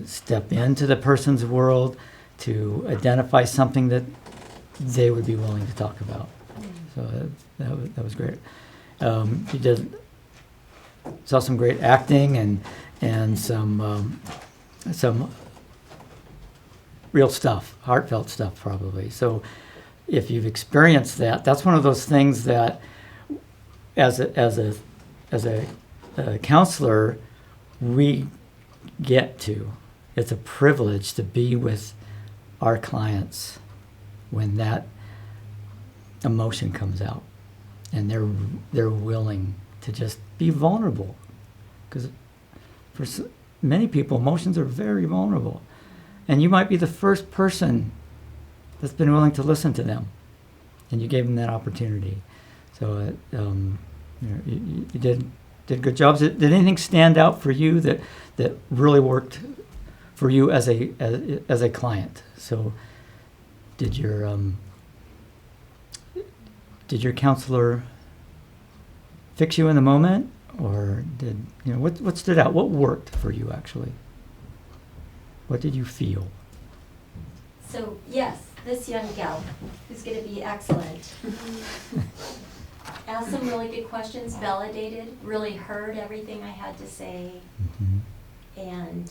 step into the person's world, to identify something that they would be willing to talk about. So that was great. You saw some great acting and some real stuff, heartfelt stuff probably. So if you've experienced that, that's one of those things that as a counselor we get to. It's a privilege to be with our clients when that emotion comes out and they're willing to just be vulnerable, because for many people emotions are very vulnerable, and you might be the first person that's been willing to listen to them, and you gave them that opportunity. So you did good jobs. Did anything stand out for you that really worked for you as a client? So did your counselor fix you in the moment, or did what stood out? What worked for you actually? What did you feel? So yes, this young gal who's going to be excellent asked some really good questions, validated, really heard everything I had to say, and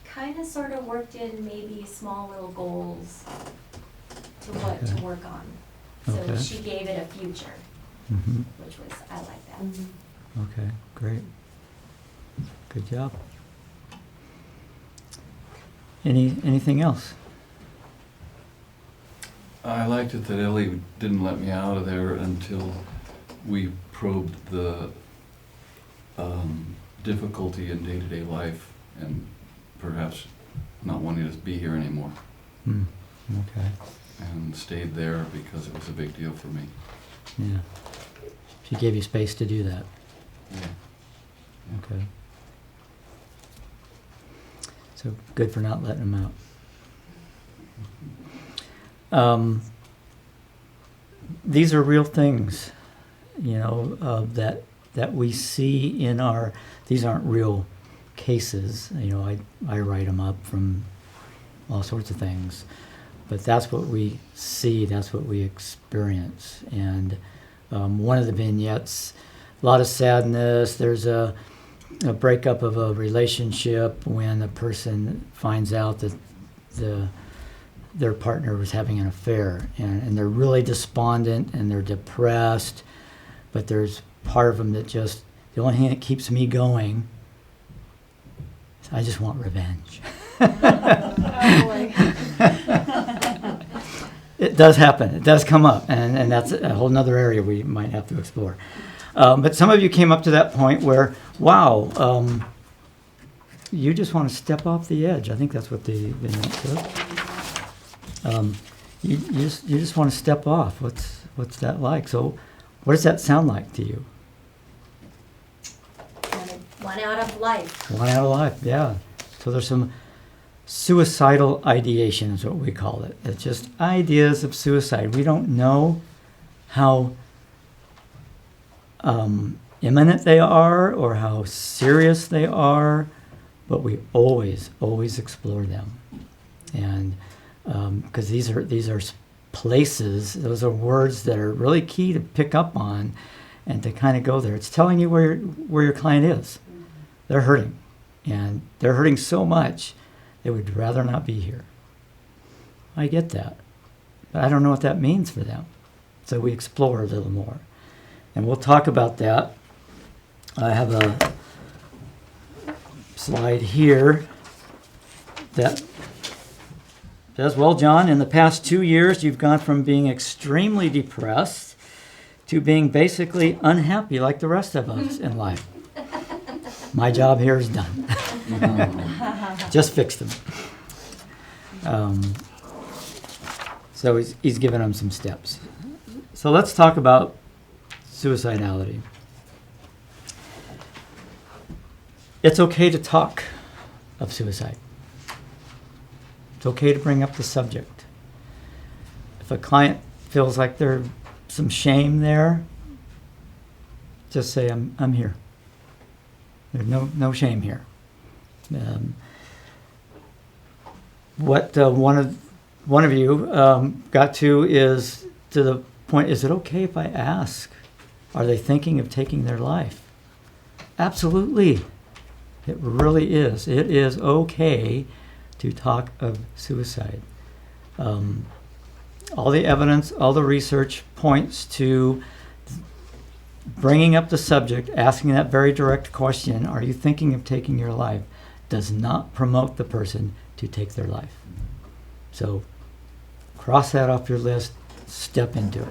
kind of sort of worked in maybe small little goals to what to work on. So she gave it a future, which was, I like that. Okay, great. Good job. Anything else? I liked it that Ellie didn't let me out of there until we probed the difficulty in day-to-day life and perhaps not wanting to be here anymore, Okay. and stayed there because it was a big deal for me. Yeah. She gave you space to do that. Yeah. Okay. So good for not letting them out. These are real things, that we see in our. These aren't real cases. I write them up from all sorts of things, but that's what we see. That's what we experience. And one of the vignettes, a lot of sadness. There's a breakup of a relationship when a person finds out that their partner was having an affair, and they're really despondent and they're depressed, but there's part of them that just, the only thing that keeps me going is I just want revenge. Oh, boy. It does happen. It does come up, and that's a whole nother area we might have to explore. But some of you came up to that point where, wow, you just want to step off the edge. I think that's what the Vignette says. You just want to step off. What's that like? So, what does that sound like to you? One out of life. One out of life, yeah. So there's some suicidal ideation is what we call it. It's just ideas of suicide. We don't know how imminent they are or how serious they are, but we always explore them. And because these are places, those are words that are really key to pick up on and to kind of go there. It's telling you where your client is. They're hurting, and they're hurting so much they would rather not be here. I get that, but I don't know what that means for them. So we explore a little more, and we'll talk about that. I have a slide here that says, well, John, in the past 2 years, you've gone from being extremely depressed to being basically unhappy like the rest of us in life. My job here is done. Just fixed them. So he's given them some steps. So let's talk about suicidality. It's okay to talk of suicide. It's okay to bring up the subject. If a client feels like there's some shame there, just say, I'm here. There's no shame here. What one of you got to is to the point, is it okay if I ask, are they thinking of taking their life? Absolutely. It really is. It is okay to talk of suicide. All the evidence, all the research points to bringing up the subject, asking that very direct question, are you thinking of taking your life, does not promote the person to take their life. So cross that off your list, step into it.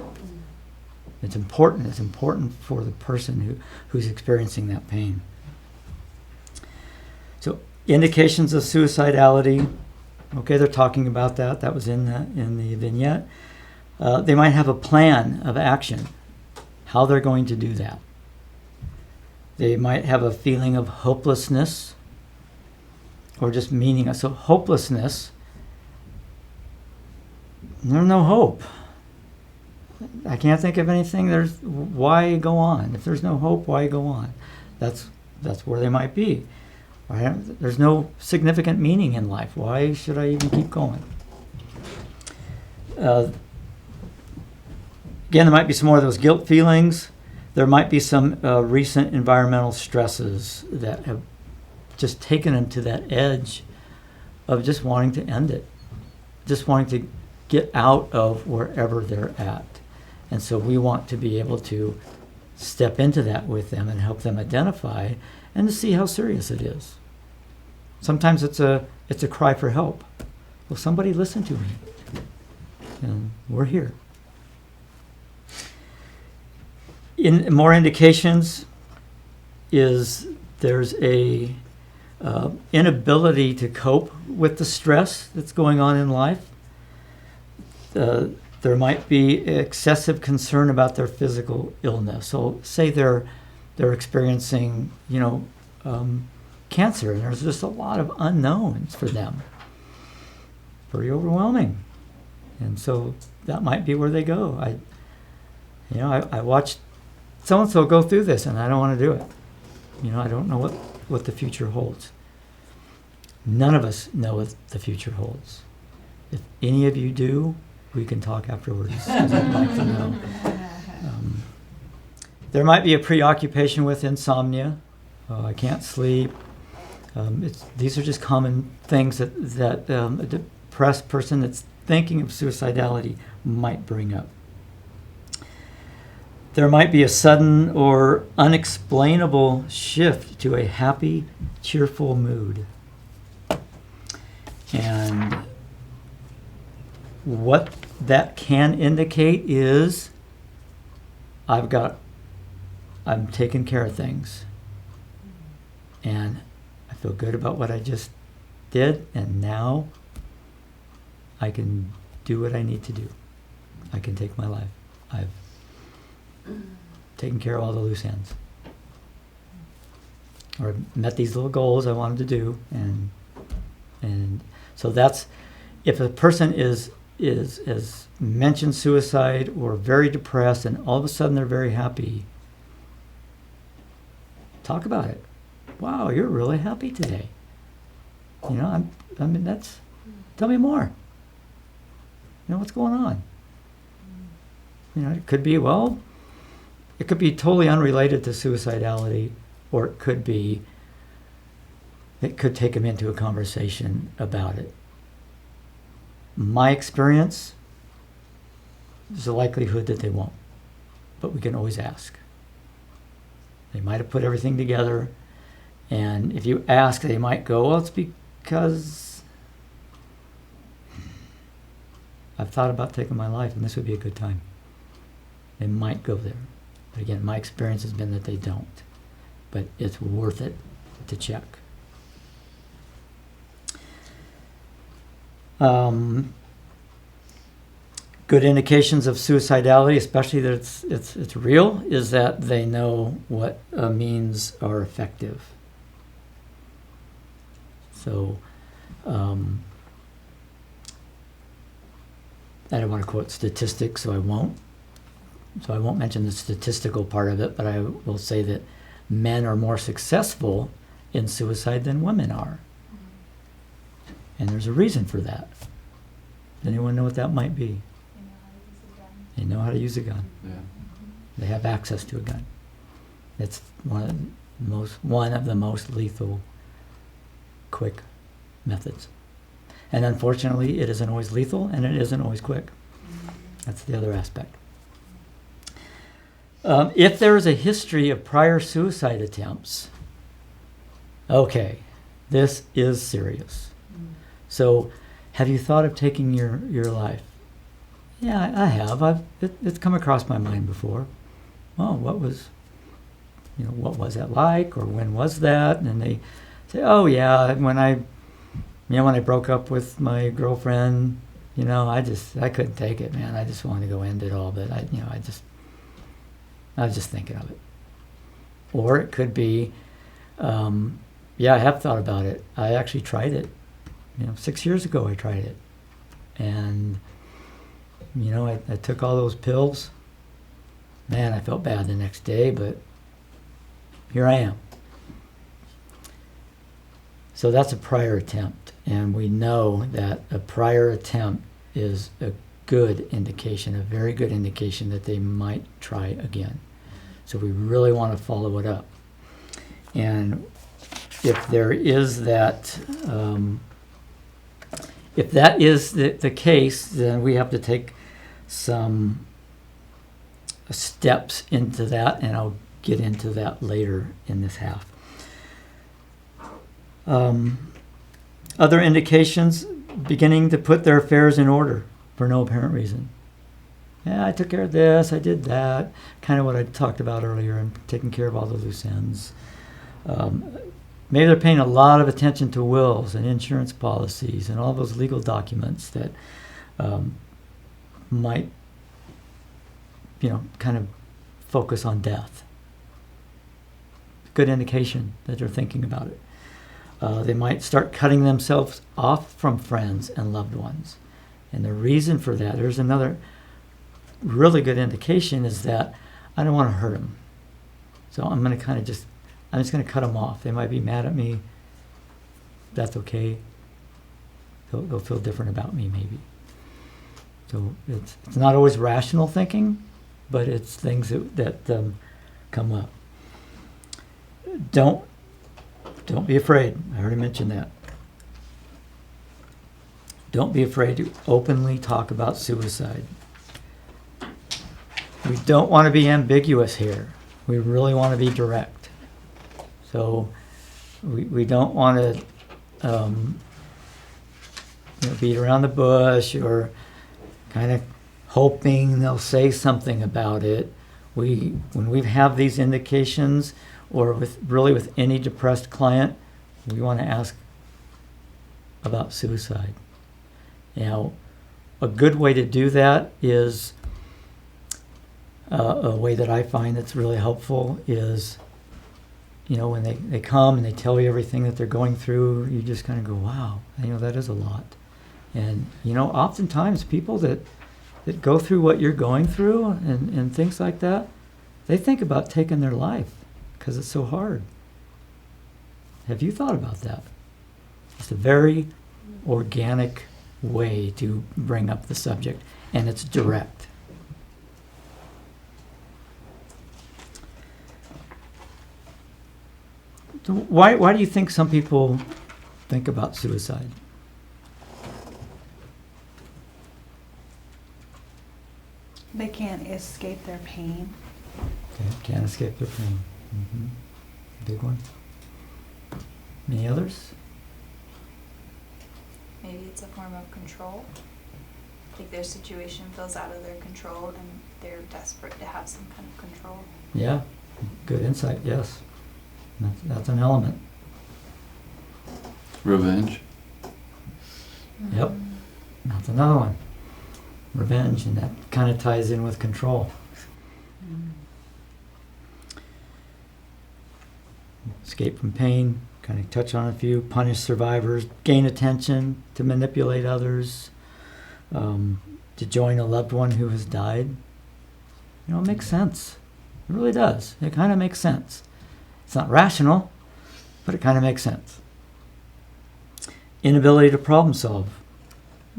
It's important. It's important for the person who's experiencing that pain. So indications of suicidality, okay, they're talking about that. That was in the vignette. They might have a plan of action, how they're going to do that. They might have a feeling of hopelessness or just meaningless. So hopelessness, there's no hope. I can't think of anything. Why go on? If there's no hope, why go on? That's where they might be. Right? There's no significant meaning in life. Why should I even keep going? Again, there might be some more of those guilt feelings. There might be some recent environmental stresses that have just taken them to that edge of just wanting to end it, just wanting to get out of wherever they're at. And so we want to be able to step into that with them and help them identify and to see how serious it is. Sometimes it's a cry for help. Will somebody listen to me? And we're here. In more indications is there's a inability to cope with the stress that's going on in life. There might be excessive concern about their physical illness. So say they're experiencing, cancer, and there's just a lot of unknowns for them. Pretty overwhelming. And so that might be where they go. I watched so-and-so go through this, and I don't want to do it. I don't know what the future holds. None of us know what the future holds. If any of you do, we can talk afterwards, 'cause I'd like to know. There might be a preoccupation with insomnia. I can't sleep. These are just common things that a depressed person that's thinking of suicidality might bring up. There might be a sudden or unexplainable shift to a happy, cheerful mood. And what that can indicate is I'm taking care of things. And I feel good about what I just did, and now I can do what I need to do. I can take my life. I've taken care of all the loose ends. Or met these little goals I wanted to do, and so that's, if a person is mentioned suicide or very depressed and all of a sudden they're very happy, talk about it. Wow, you're really happy today. Tell me more. What's going on? It could be totally unrelated to suicidality, or it could take them into a conversation about it. My experience, there's a likelihood that they won't, but we can always ask. They might have put everything together, and if you ask, they might go, well, it's because I've thought about taking my life, and this would be a good time. They might go there. But again, my experience has been that they don't. But it's worth it to check. Good indications of suicidality, especially that it's real, is that they know what means are effective. So, I don't want to quote statistics, so I won't. So I won't mention the statistical part of it, but I will say that men are more successful in suicide than women are. And there's a reason for that. Does anyone know what that might be? They know how to use a gun. Yeah. They have access to a gun. It's one of the most lethal, quick methods. And unfortunately, it isn't always lethal, and it isn't always quick. That's the other aspect. If there is a history of prior suicide attempts, okay, this is serious. So, have you thought of taking your life? Yeah, I have. It's come across my mind before. Well, what was that like, or when was that? And they say, oh yeah, when I broke up with my girlfriend, I couldn't take it, man. I just wanted to go end it all, but I was just thinking of it. Or it could be, I have thought about it. I actually tried it. 6 years ago I tried it. And, I took all those pills. Man, I felt bad the next day, but here I am. So that's a prior attempt. And we know that a prior attempt is a good indication, a very good indication that they might try again. So we really want to follow it up. And if there is that, if that is the case, then we have to take some steps into that, and I'll get into that later in this half. Other indications, beginning to put their affairs in order for no apparent reason. Yeah, I took care of this, I did that. Kind of what I talked about earlier, and taking care of all the loose ends. Maybe they're paying a lot of attention to wills and insurance policies and all those legal documents that might, kind of focus on death. Good indication that they're thinking about it. They might start cutting themselves off from friends and loved ones. And the reason for that, there's another really good indication, is that I don't want to hurt them. So I'm going to I'm just going to cut them off. They might be mad at me. That's okay. They'll feel different about me, maybe. So it's not always rational thinking, but it's things that come up. Don't be afraid. I already mentioned that. Don't be afraid to openly talk about suicide. We don't want to be ambiguous here. We really want to be direct. So we don't want to beat around the bush or kind of hoping they'll say something about it. When we have these indications, or with any depressed client, we want to ask about suicide. Now, a good way to do that is, a way that I find that's really helpful is, when they come and they tell you everything that they're going through, you just kind of go, wow, that is a lot. And, oftentimes people that go through what you're going through and things like that, they think about taking their life because it's so hard. Have you thought about that? It's a very organic way to bring up the subject, and it's direct. So why do you think some people think about suicide? They can't escape their pain. Okay, can't escape their pain. Mm-hmm. Big one. Any others? Maybe it's a form of control. Like their situation feels out of their control and they're desperate to have some kind of control. Yeah, good insight, yes. That's an element. Revenge. Yep, that's another one. Revenge, and that kind of ties in with control. Escape from pain, kind of touch on a few. Punish survivors, gain attention, to manipulate others, to join a loved one who has died. It makes sense. It really does. It kind of makes sense. It's not rational, but it kind of makes sense. Inability to problem solve,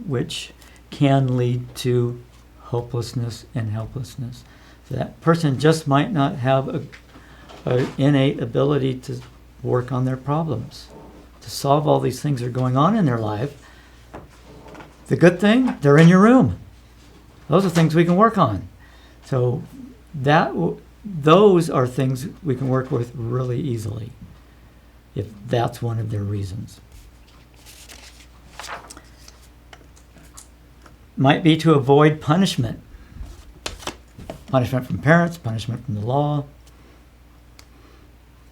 which can lead to hopelessness and helplessness. So that person just might not have an innate ability to work on their problems, to solve all these things that are going on in their life. The good thing, they're in your room. Those are things we can work on. So those are things we can work with really easily, if that's one of their reasons. Might be to avoid punishment. Punishment from parents, punishment from the law,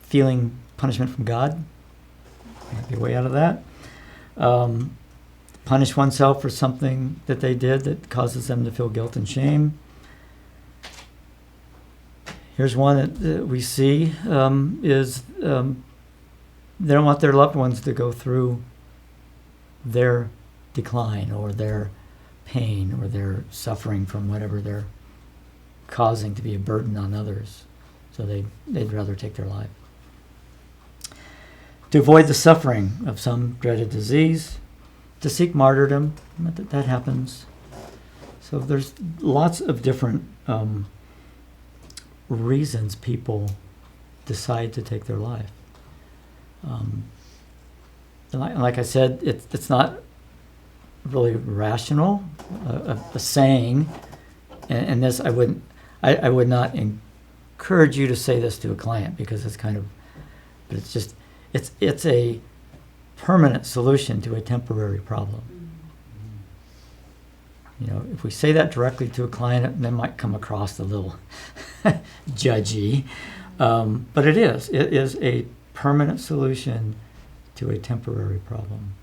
feeling punishment from God. Might be a way out of that. Punish oneself for something that they did that causes them to feel guilt and shame. Here's one that we see is they don't want their loved ones to go through their decline or their pain or their suffering from whatever they're causing to be a burden on others. So they'd rather take their life. To avoid the suffering of some dreaded disease, to seek martyrdom, that happens. So there's lots of different reasons people decide to take their life. Like I said, it's not really rational. A saying, and this I would not encourage you to say this to a client because it's kind of, but it's just it's a permanent solution to a temporary problem. You know, if we say that directly to a client, it might come across a little judgy. But it is. It is a permanent solution to a temporary problem.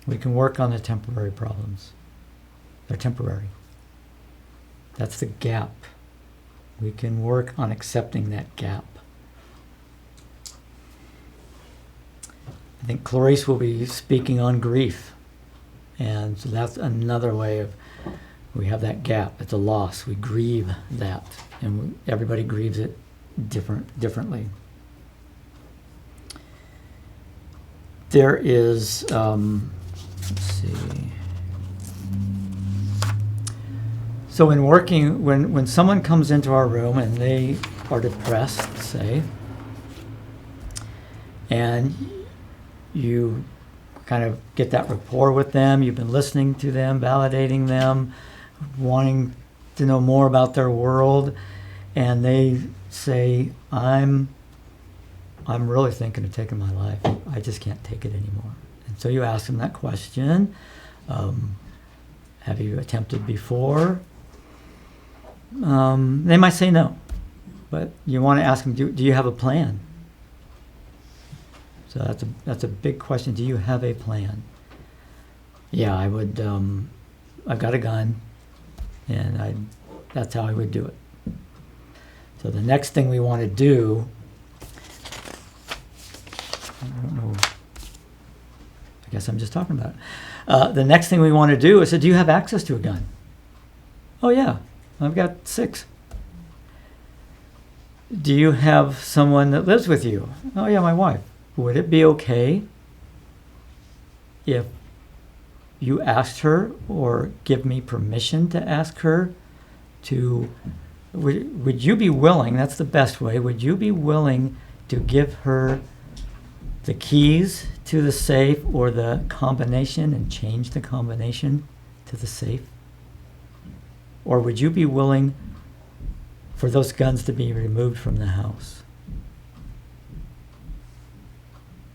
We can work on the temporary problems. They're temporary. That's the gap. We can work on accepting that gap. I think Clarice will be speaking on grief. And so that's another way of, we have that gap. It's a loss. We grieve that. And everybody grieves it differently. There is, let's see. So in working, when someone comes into our room and they are depressed, say, and you kind of get that rapport with them, you've been listening to them, validating them, wanting to know more about their world, and they say, I'm really thinking of taking my life. I just can't take it anymore. And so you ask them that question. Have you attempted before? They might say no. But you want to ask them, do you have a plan? So that's a big question. Do you have a plan? Yeah, I would. I've got a gun, and that's how I would do it. So the next thing we want to do, I don't know. I guess I'm just talking about it. The next thing we want to do is say, do you have access to a gun? Oh yeah, I've got 6. Do you have someone that lives with you? Oh yeah, my wife. Would it be okay if you asked her or give me permission to ask her to, would you be willing, that's the best way, would you be willing to give her the keys to the safe or the combination and change the combination to the safe? Or would you be willing for those guns to be removed from the house?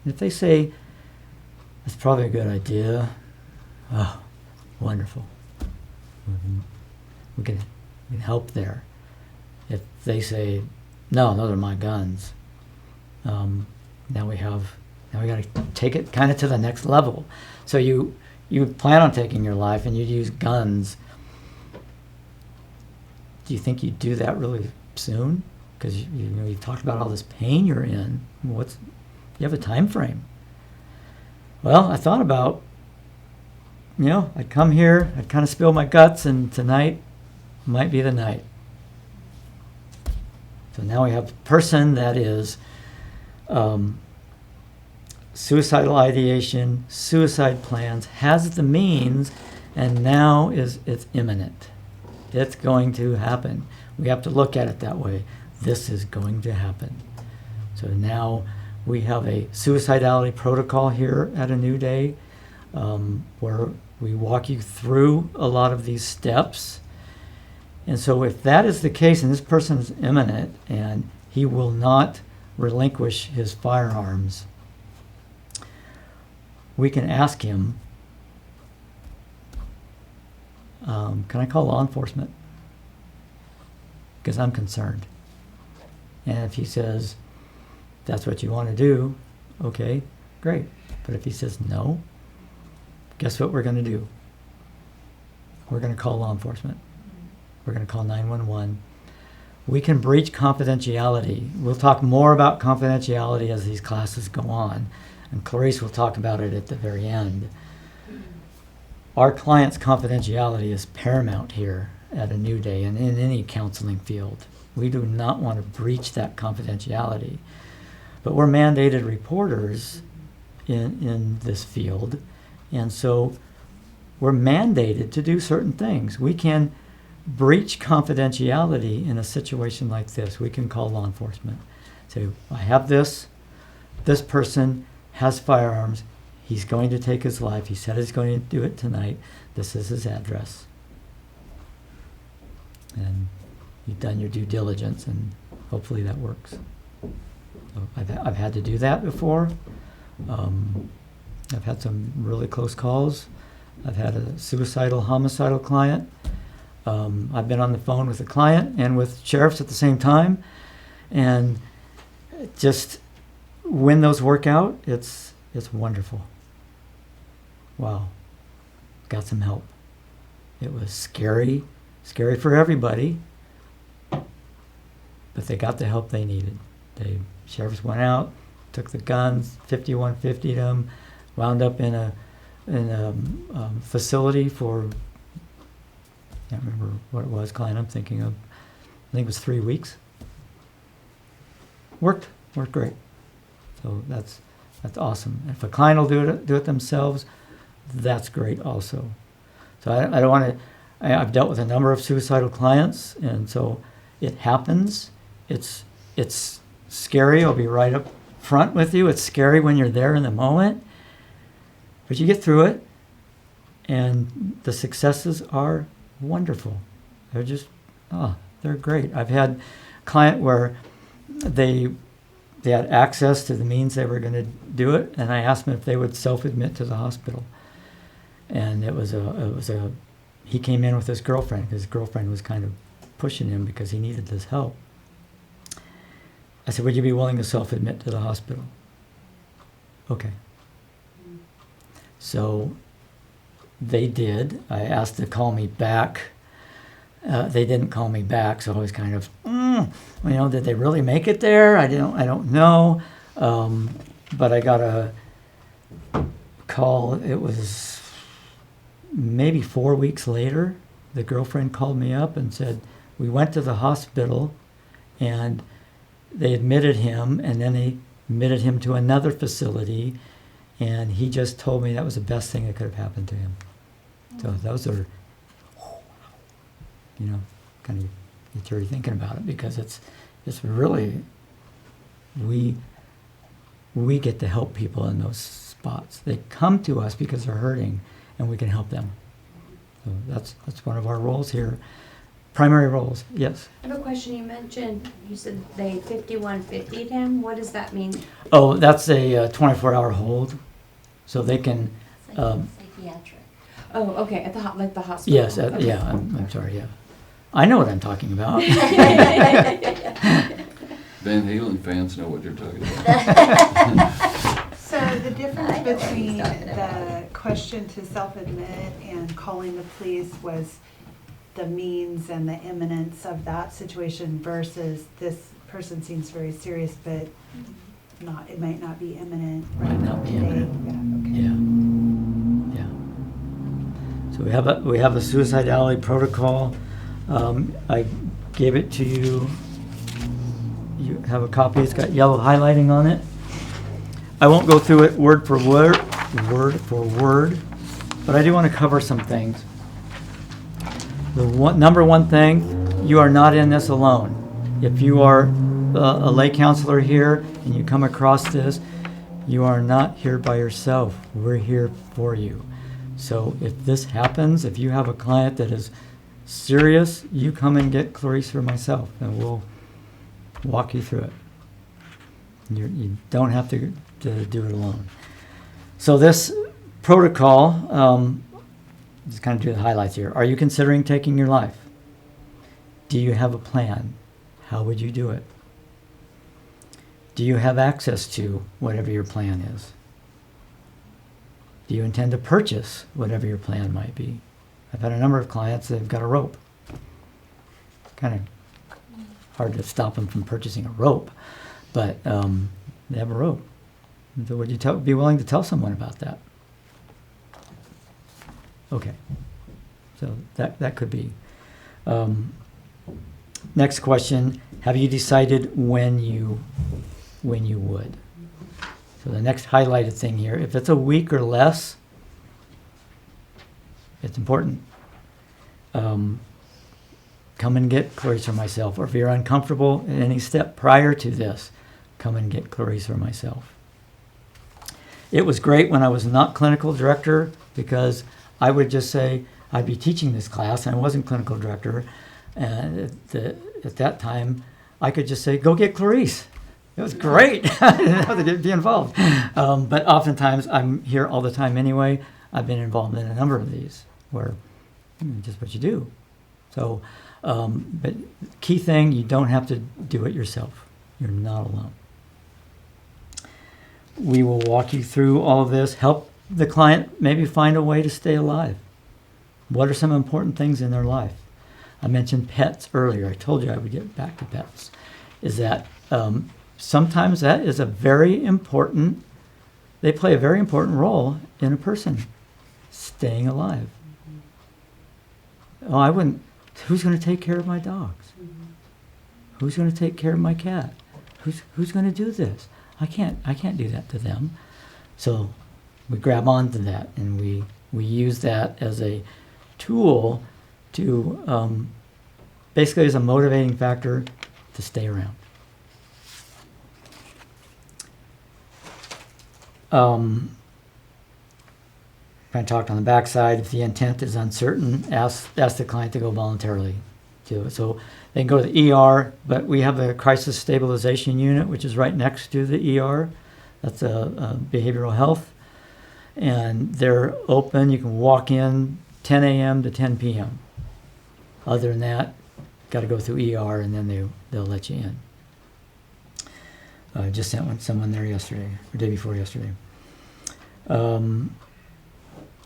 If they say, that's probably a good idea, oh, wonderful. We can help there. If they say, no, those are my guns, now we got to take it kind of to the next level. So you plan on taking your life and you use guns. Do you think you'd do that really soon? Because you've talked about all this pain you're in. You have a time frame. Well, I thought about, I'd come here, I'd kind of spill my guts, and tonight might be the night. So now we have a person that is suicidal ideation, suicide plans, has the means, and now it's imminent. It's going to happen. We have to look at it that way. This is going to happen. So now we have a suicidality protocol here at A New Day, where we walk you through a lot of these steps. And so if that is the case, and this person is imminent, and he will not relinquish his firearms, we can ask him, can I call law enforcement? Because I'm concerned. And if he says, that's what you want to do, okay, great. But if he says no, guess what we're going to do? We're going to call law enforcement. We're going to call 911. We can breach confidentiality. We'll talk more about confidentiality as these classes go on, and Clarice will talk about it at the very end. Our client's confidentiality is paramount here at A New Day and in any counseling field. We do not want to breach that confidentiality. But we're mandated reporters in this field, and so we're mandated to do certain things. We can breach confidentiality in a situation like this. We can call law enforcement. Say, I have this person has firearms, he's going to take his life, he said he's going to do it tonight, this is his address. And you've done your due diligence, and hopefully that works. So I've had to do that before. I've had some really close calls. I've had a suicidal, homicidal client. I've been on the phone with a client and with sheriffs at the same time. And just when those work out, it's wonderful. Wow. Got some help. It was scary for everybody, but they got the help they needed. Sheriffs went out, took the guns, 5150'd them, wound up in a facility for, I can't remember what it was, client I'm thinking of. I think it was 3 weeks. Worked great. So that's awesome. If a client will do it themselves, that's great also. So I don't want to. I've dealt with a number of suicidal clients, and so it happens. It's scary. I'll be right up front with you. It's scary when you're there in the moment, but you get through it, and the successes are wonderful. They're just, they're great. I've had a client where they had access to the means they were going to do it, and I asked them if they would self-admit to the hospital. And he came in with his girlfriend, because his girlfriend was kind of pushing him because he needed this help. I said, would you be willing to self-admit to the hospital? Okay. So they did. I asked to call me back. They didn't call me back, so I was kind of, did they really make it there? I don't know. But I got a call. It was maybe 4 weeks later. The girlfriend called me up and said, we went to the hospital and they admitted him, and then they admitted him to another facility, and he just told me that was the best thing that could have happened to him. So those are, kind of get you thinking about it, because it's really, we get to help people in those spots. They come to us because they're hurting, and we can help them. So that's one of our roles here. Primary roles, yes. I have a question. You said they 5150'd him. What does that mean? Oh, that's a 24-hour hold, so they can. Psychiatric. Oh, okay. At the the hospital. Yes, Okay. yeah. I'm sorry. Yeah, I know what I'm talking about. Van Halen fans know what you're talking about. So the difference I know what he's between talking the about. question to self-admit and calling the police was the means and the imminence of that situation versus this person seems very serious, but it might not be imminent right Might now not be today. imminent. Yeah. So we have a suicidality protocol. I gave it to you. You have a copy. It's got yellow highlighting on it. I won't go through it word for word, but I do want to cover some things. The number one thing, you are not in this alone. If you are a lay counselor here and you come across this, you are not here by yourself. We're here for you. So if this happens, if you have a client that is serious, you come and get Clarice or myself, and we'll walk you through it. You don't have to do it alone. So this protocol, just kind of do the highlights here. Are you considering taking your life? Do you have a plan? How would you do it? Do you have access to whatever your plan is? Do you intend to purchase whatever your plan might be? I've had a number of clients that have got a rope. Kind of hard to stop them from purchasing a rope, but they have a rope. And so would you be willing to tell someone about that? Okay, so that could be. Next question: have you decided when you would? So the next highlighted thing here: if it's a week or less, it's important. Come and get Clarice or myself, or if you're uncomfortable in any step prior to this, come and get Clarice or myself. It was great when I was not clinical director, because I would just say, I'd be teaching this class, and I wasn't clinical director, and at that time, I could just say, go get Clarice. It was great. I didn't have to be involved. But oftentimes, I'm here all the time anyway. I've been involved in a number of these where just what you do. So, but key thing, you don't have to do it yourself. You're not alone. We will walk you through all of this, help the client maybe find a way to stay alive. What are some important things in their life? I mentioned pets earlier. I told you I would get back to pets. Is that sometimes that is a very important, they play a very important role in a person staying alive. Oh, I wouldn't, who's going to take care of my dogs? Who's going to take care of my cat? Who's going to do this? I can't do that to them. So we grab onto that and we use that as a tool to basically as a motivating factor to stay around. Kind of talked on the backside. If the intent is uncertain, ask the client to go voluntarily to it. So they can go to the ER, but we have a crisis stabilization unit, which is right next to the ER. That's a behavioral health. And they're open. You can walk in 10 a.m. to 10 p.m. Other than that, got to go through ER, and then they'll let you in. Just sent someone there yesterday, or day before yesterday.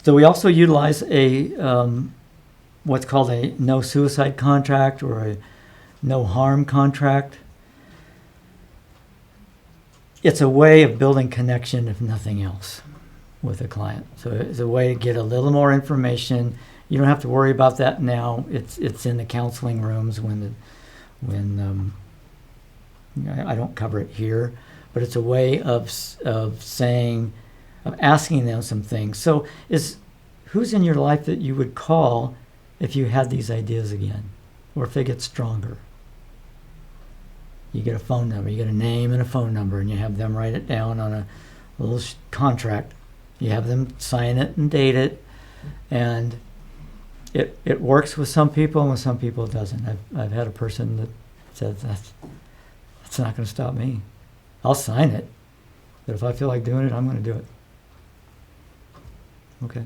So we also utilize a what's called a no suicide contract or a no harm contract. It's a way of building connection, if nothing else, with a client. So it's a way to get a little more information. You don't have to worry about that now. It's in the counseling rooms when I don't cover it here, but it's a way of asking them some things. So who's in your life that you would call if you had these ideas again, or if they get stronger? You get a phone number, you get a name and a phone number, and you have them write it down on a little contract. You have them sign it and date it, and it works with some people, and with some people it doesn't. I've had a person that says that's not going to stop me. I'll sign it, but if I feel like doing it, I'm going to do it. Okay.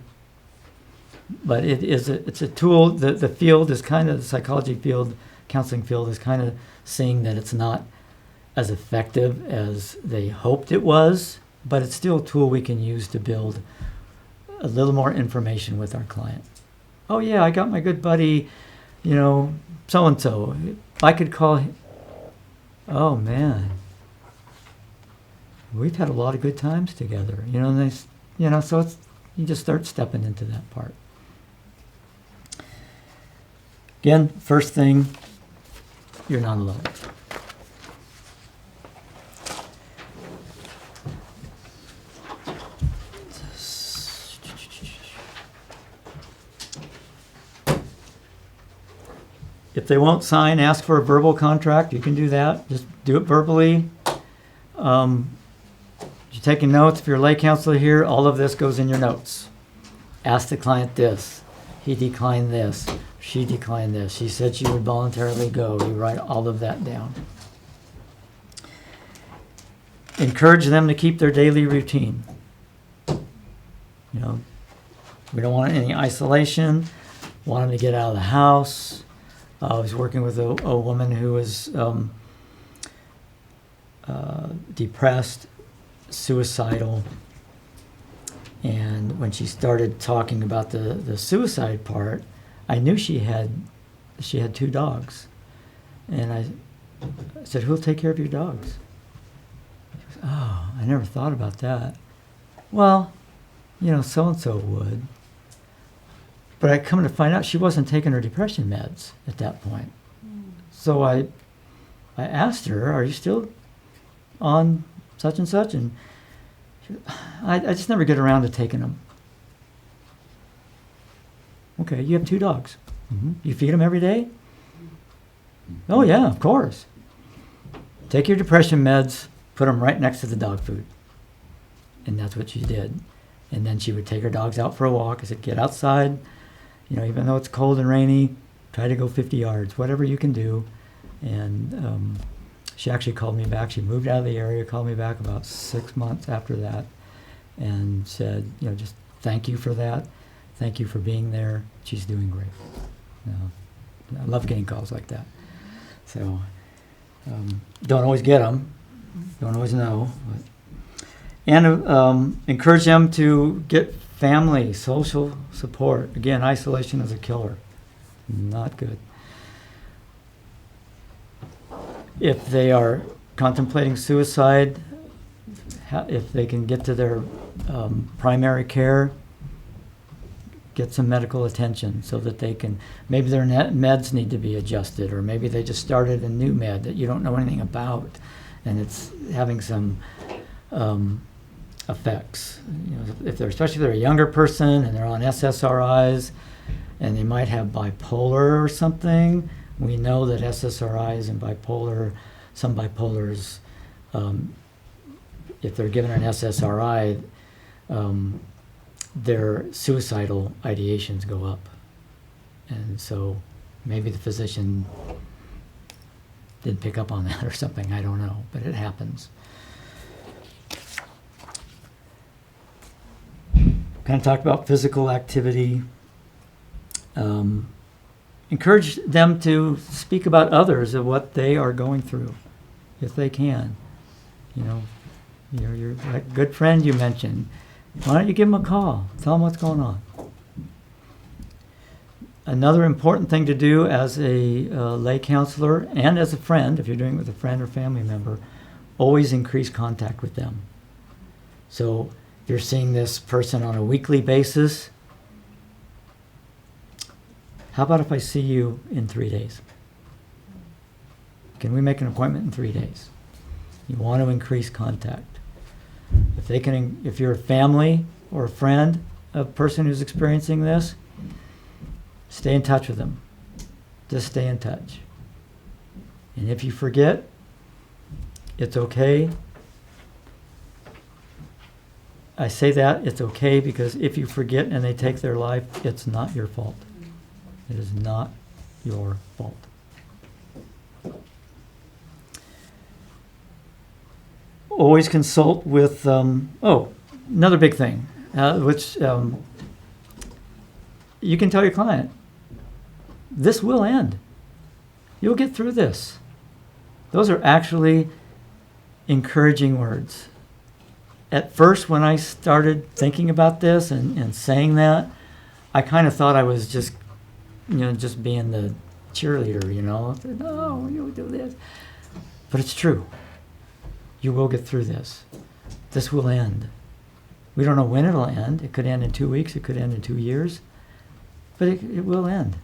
But it's a tool. The field is kind of, the psychology field, counseling field is kind of seeing that it's not as effective as they hoped it was, but it's still a tool we can use to build a little more information with our client. Oh yeah, I got my good buddy, so-and-so. I could call him. Oh man, we've had a lot of good times together. So it's, you just start stepping into that part. Again, first thing, you're not alone. If they won't sign, ask for a verbal contract. You can do that. Just do it verbally. You're taking notes. If you're a lay counselor here, all of this goes in your notes. Ask the client this. He declined this. She declined this. She said she would voluntarily go. You write all of that down. Encourage them to keep their daily routine. We don't want any isolation. Want them to get out of the house. I was working with a woman who was depressed, suicidal, and when she started talking about the suicide part, I knew she had 2 dogs, and I said, "Who'll take care of your dogs?" She goes, "Oh, I never thought about that." Well, so and so would. But I come to find out she wasn't taking her depression meds at that point. So I asked her, "Are you still on such and such?" And she goes, I just never get around to taking them. Okay, you have 2 dogs. Mm-hmm. You feed them every day? Oh yeah, of course. Take your depression meds, put them right next to the dog food. And that's what she did. And then she would take her dogs out for a walk. I said, "Get outside. Even though it's cold and rainy, try to go 50 yards, whatever you can do." And She actually called me back. She moved out of the area, called me back about 6 months after that, and said, just thank you for that. Thank you for being there. She's doing great. I love getting calls like that. So, don't always get them. Don't always know. And encourage them to get family, social support. Again, isolation is a killer. Not good. If they are contemplating suicide, if they can get to their primary care, get some medical attention so that they can, maybe their meds need to be adjusted, or maybe they just started a new med that you don't know anything about, and it's having some effects. Especially if they're a younger person and they're on SSRIs and they might have bipolar or something. We know that SSRIs and some bipolars, if they're given an SSRI, their suicidal ideations go up. And so maybe the physician didn't pick up on that or something, I don't know, but it happens. Kind of talked about physical activity. Encourage them to speak about others of what they are going through, if they can. Your that good friend you mentioned, why don't you give them a call? Tell them what's going on. Another important thing to do as a lay counselor and as a friend, if you're doing it with a friend or family member, always increase contact with them. So if you're seeing this person on a weekly basis, how about if I see you in 3 days? Can we make an appointment in 3 days? You want to increase contact. If you're a family or a friend of a person who's experiencing this, stay in touch with them. Just stay in touch. And if you forget, it's okay. I say that, it's okay, because if you forget and they take their life, it's not your fault. It is not your fault. Always consult with, another big thing, which you can tell your client, this will end. You'll get through this. Those are actually encouraging words. At first, when I started thinking about this and saying that, I kind of thought I was just being the cheerleader, no, you'll do this. But it's true. You will get through this. This will end. We don't know when it'll end. It could end in 2 weeks. It could end in 2 years. But it will end.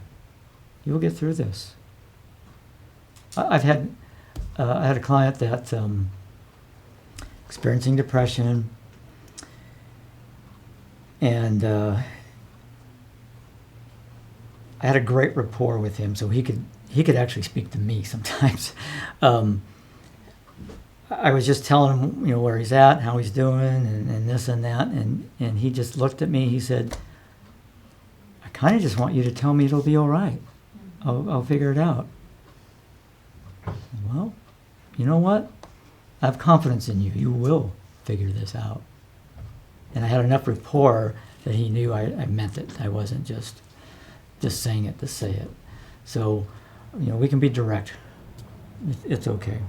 You will get through this. I had a client that experiencing depression, and I had a great rapport with him, so he could actually speak to me sometimes. I was just telling him, where he's at, how he's doing, and this and that, and he just looked at me. He said, "I kind of just want you to tell me it'll be all right. I'll figure it out." Well, you know what? I have confidence in you. You will figure this out. And I had enough rapport that he knew I meant it. I wasn't just saying it to say it. So, we can be direct. It's okay.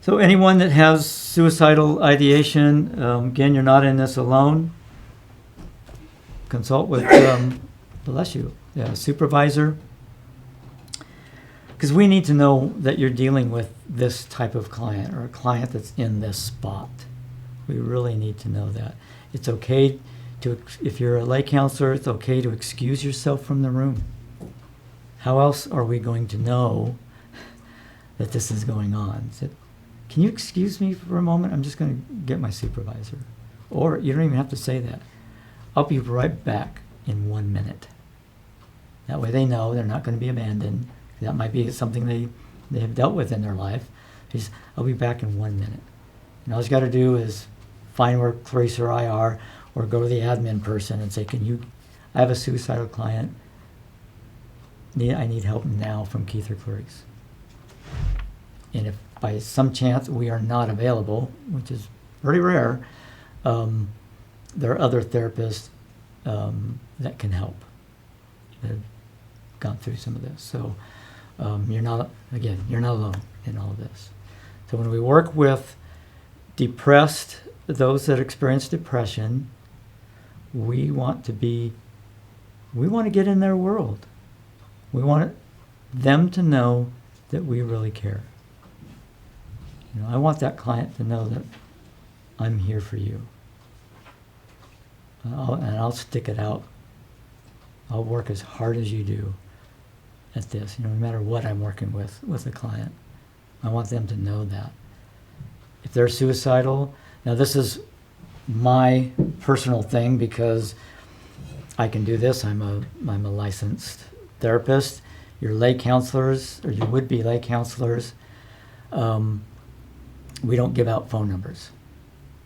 So anyone that has suicidal ideation, again, you're not in this alone. Consult with, bless you, a supervisor. Because we need to know that you're dealing with this type of client, or a client that's in this spot. We really need to know that. It's okay to, if you're a lay counselor, it's okay to excuse yourself from the room. How else are we going to know that this is going on? Can you excuse me for a moment? I'm just going to get my supervisor. Or you don't even have to say that. I'll be right back in 1 minute. That way they know they're not going to be abandoned. That might be something they have dealt with in their life. I'll be back in 1 minute. And all you got to do is find where Clarice or I are, or go to the admin person and say, I have a suicidal client. I need help now from Keith or Clarice. And if by some chance we are not available, which is pretty rare, there are other therapists that can help, that have gone through some of this. So you're not alone in all of this. So when we work with those that experience depression, we want to get in their world. We want them to know that we really care. I want that client to know that I'm here for you. I'll stick it out. I'll work as hard as you do at this, no matter what I'm working with a client. I want them to know that. If they're suicidal, now this is my personal thing because I can do this. I'm a licensed therapist. Your lay counselors, or you would be lay counselors, we don't give out phone numbers.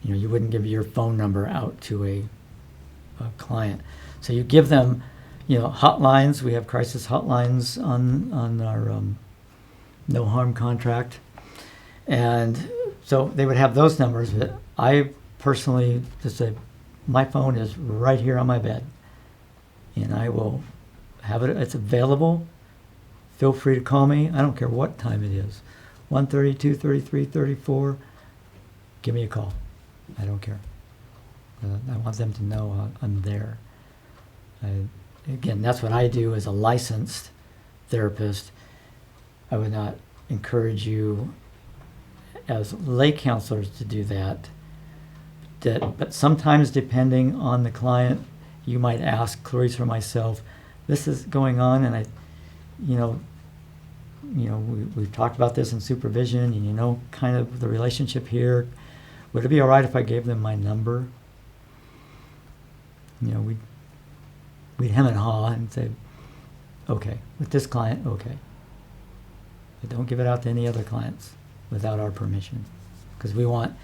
You wouldn't give your phone number out to a client. So you give them, hotlines. We have crisis hotlines on our no harm contract. And so they would have those numbers, but I personally just say, my phone is right here on my bed. And I will have it, it's available. Feel free to call me. I don't care what time it is. 1:30, 2:30, 3:34. Give me a call. I don't care. I want them to know I'm there. Again, that's what I do as a licensed therapist. I would not encourage you as lay counselors to do that. But sometimes, depending on the client, you might ask Clarice or myself, this is going on, and we've talked about this in supervision, and kind of the relationship here. Would it be all right if I gave them my number? We'd hem and haw and say, okay, with this client, okay. But don't give it out to any other clients without our permission, because we want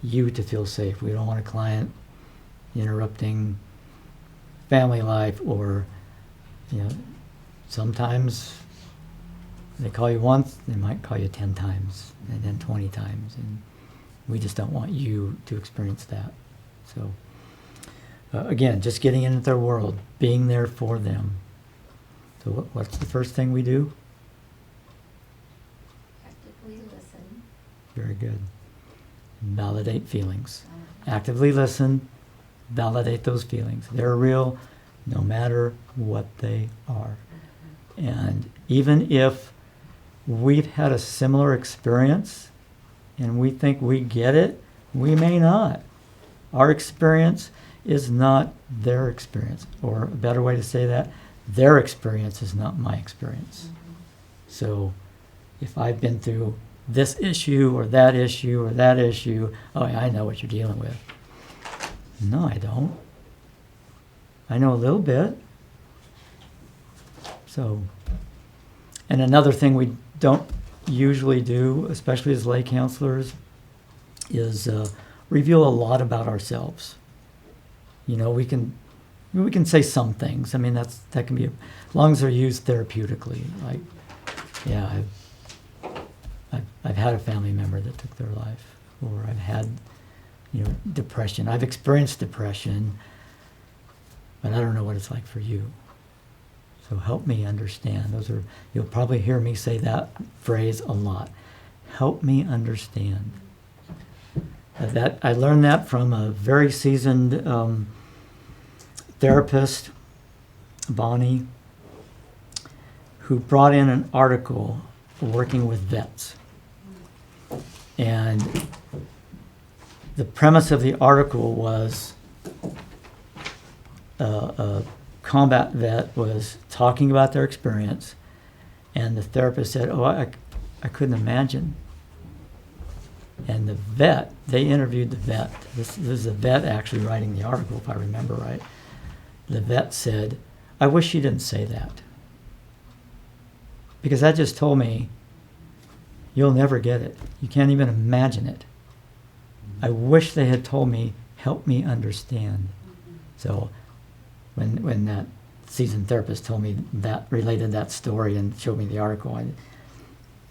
you to feel safe. We don't want a client interrupting family life, or sometimes they call you once, they might call you 10 times and then 20 times, and we just don't want you to experience that. So again, just getting into their world, being there for them. So what's the first thing we do? Actively listen. Very good. Validate feelings. Actively listen, validate those feelings. They're real no matter what they are. And even if we've had a similar experience and we think we get it, we may not. Our experience is not their experience. Or a better way to say that, their experience is not my experience. So if I've been through this issue or that issue or that issue, oh, yeah, I know what you're dealing with. No, I don't. I know a little bit. So, and another thing we don't usually do, especially as lay counselors, is reveal a lot about ourselves. We can say some things. I mean, that can be, as long as they're used therapeutically. Like, yeah, I've had a family member that took their life, or I've had, depression. I've experienced depression, but I don't know what it's like for you. So help me understand. You'll probably hear me say that phrase a lot. Help me understand. That I learned that from a very seasoned therapist, Bonnie, who brought in an article working with vets. And the premise of the article was a combat vet was talking about their experience, and the therapist said, oh, I couldn't imagine. And the vet, they interviewed the vet. This is the vet actually writing the article, if I remember right. The vet said, I wish you didn't say that. Because that just told me, you'll never get it. You can't even imagine it. I wish they had told me, help me understand. So when that seasoned therapist told me that, related that story and showed me the article,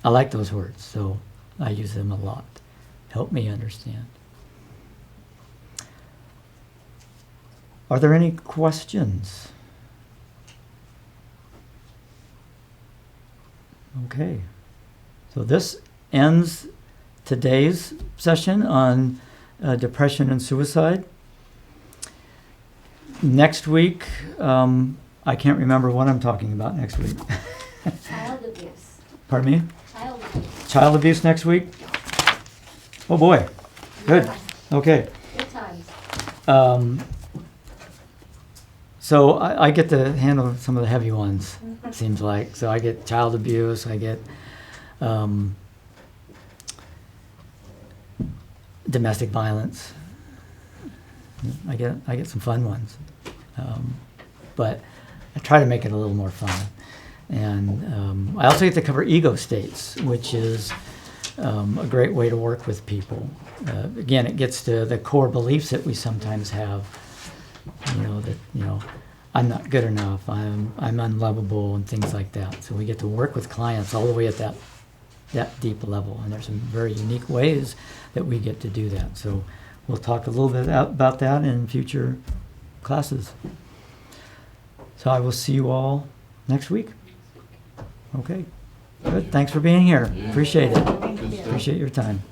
I like those words. So I use them a lot. Help me understand. Are there any questions? Okay. So this ends today's session on depression and suicide. Next week, I can't remember what I'm talking about next week. Child abuse. Pardon me? Child abuse. Child abuse next week? Oh boy. Good. Yeah. Okay. Good times. So I get to handle some of the heavy ones, it seems like. So I get child abuse, I get domestic violence. I get some fun ones. But I try to make it a little more fun. And I also get to cover ego states, which is a great way to work with people. Again, it gets to the core beliefs that we sometimes have. That I'm not good enough, I'm unlovable, and things like that. So we get to work with clients all the way at that deep level, and there's some very unique ways that we get to do that. So we'll talk a little bit about that in future classes. So I will see you all next week. Okay, good. Thanks for being here. Appreciate it. Good stuff. Appreciate your time.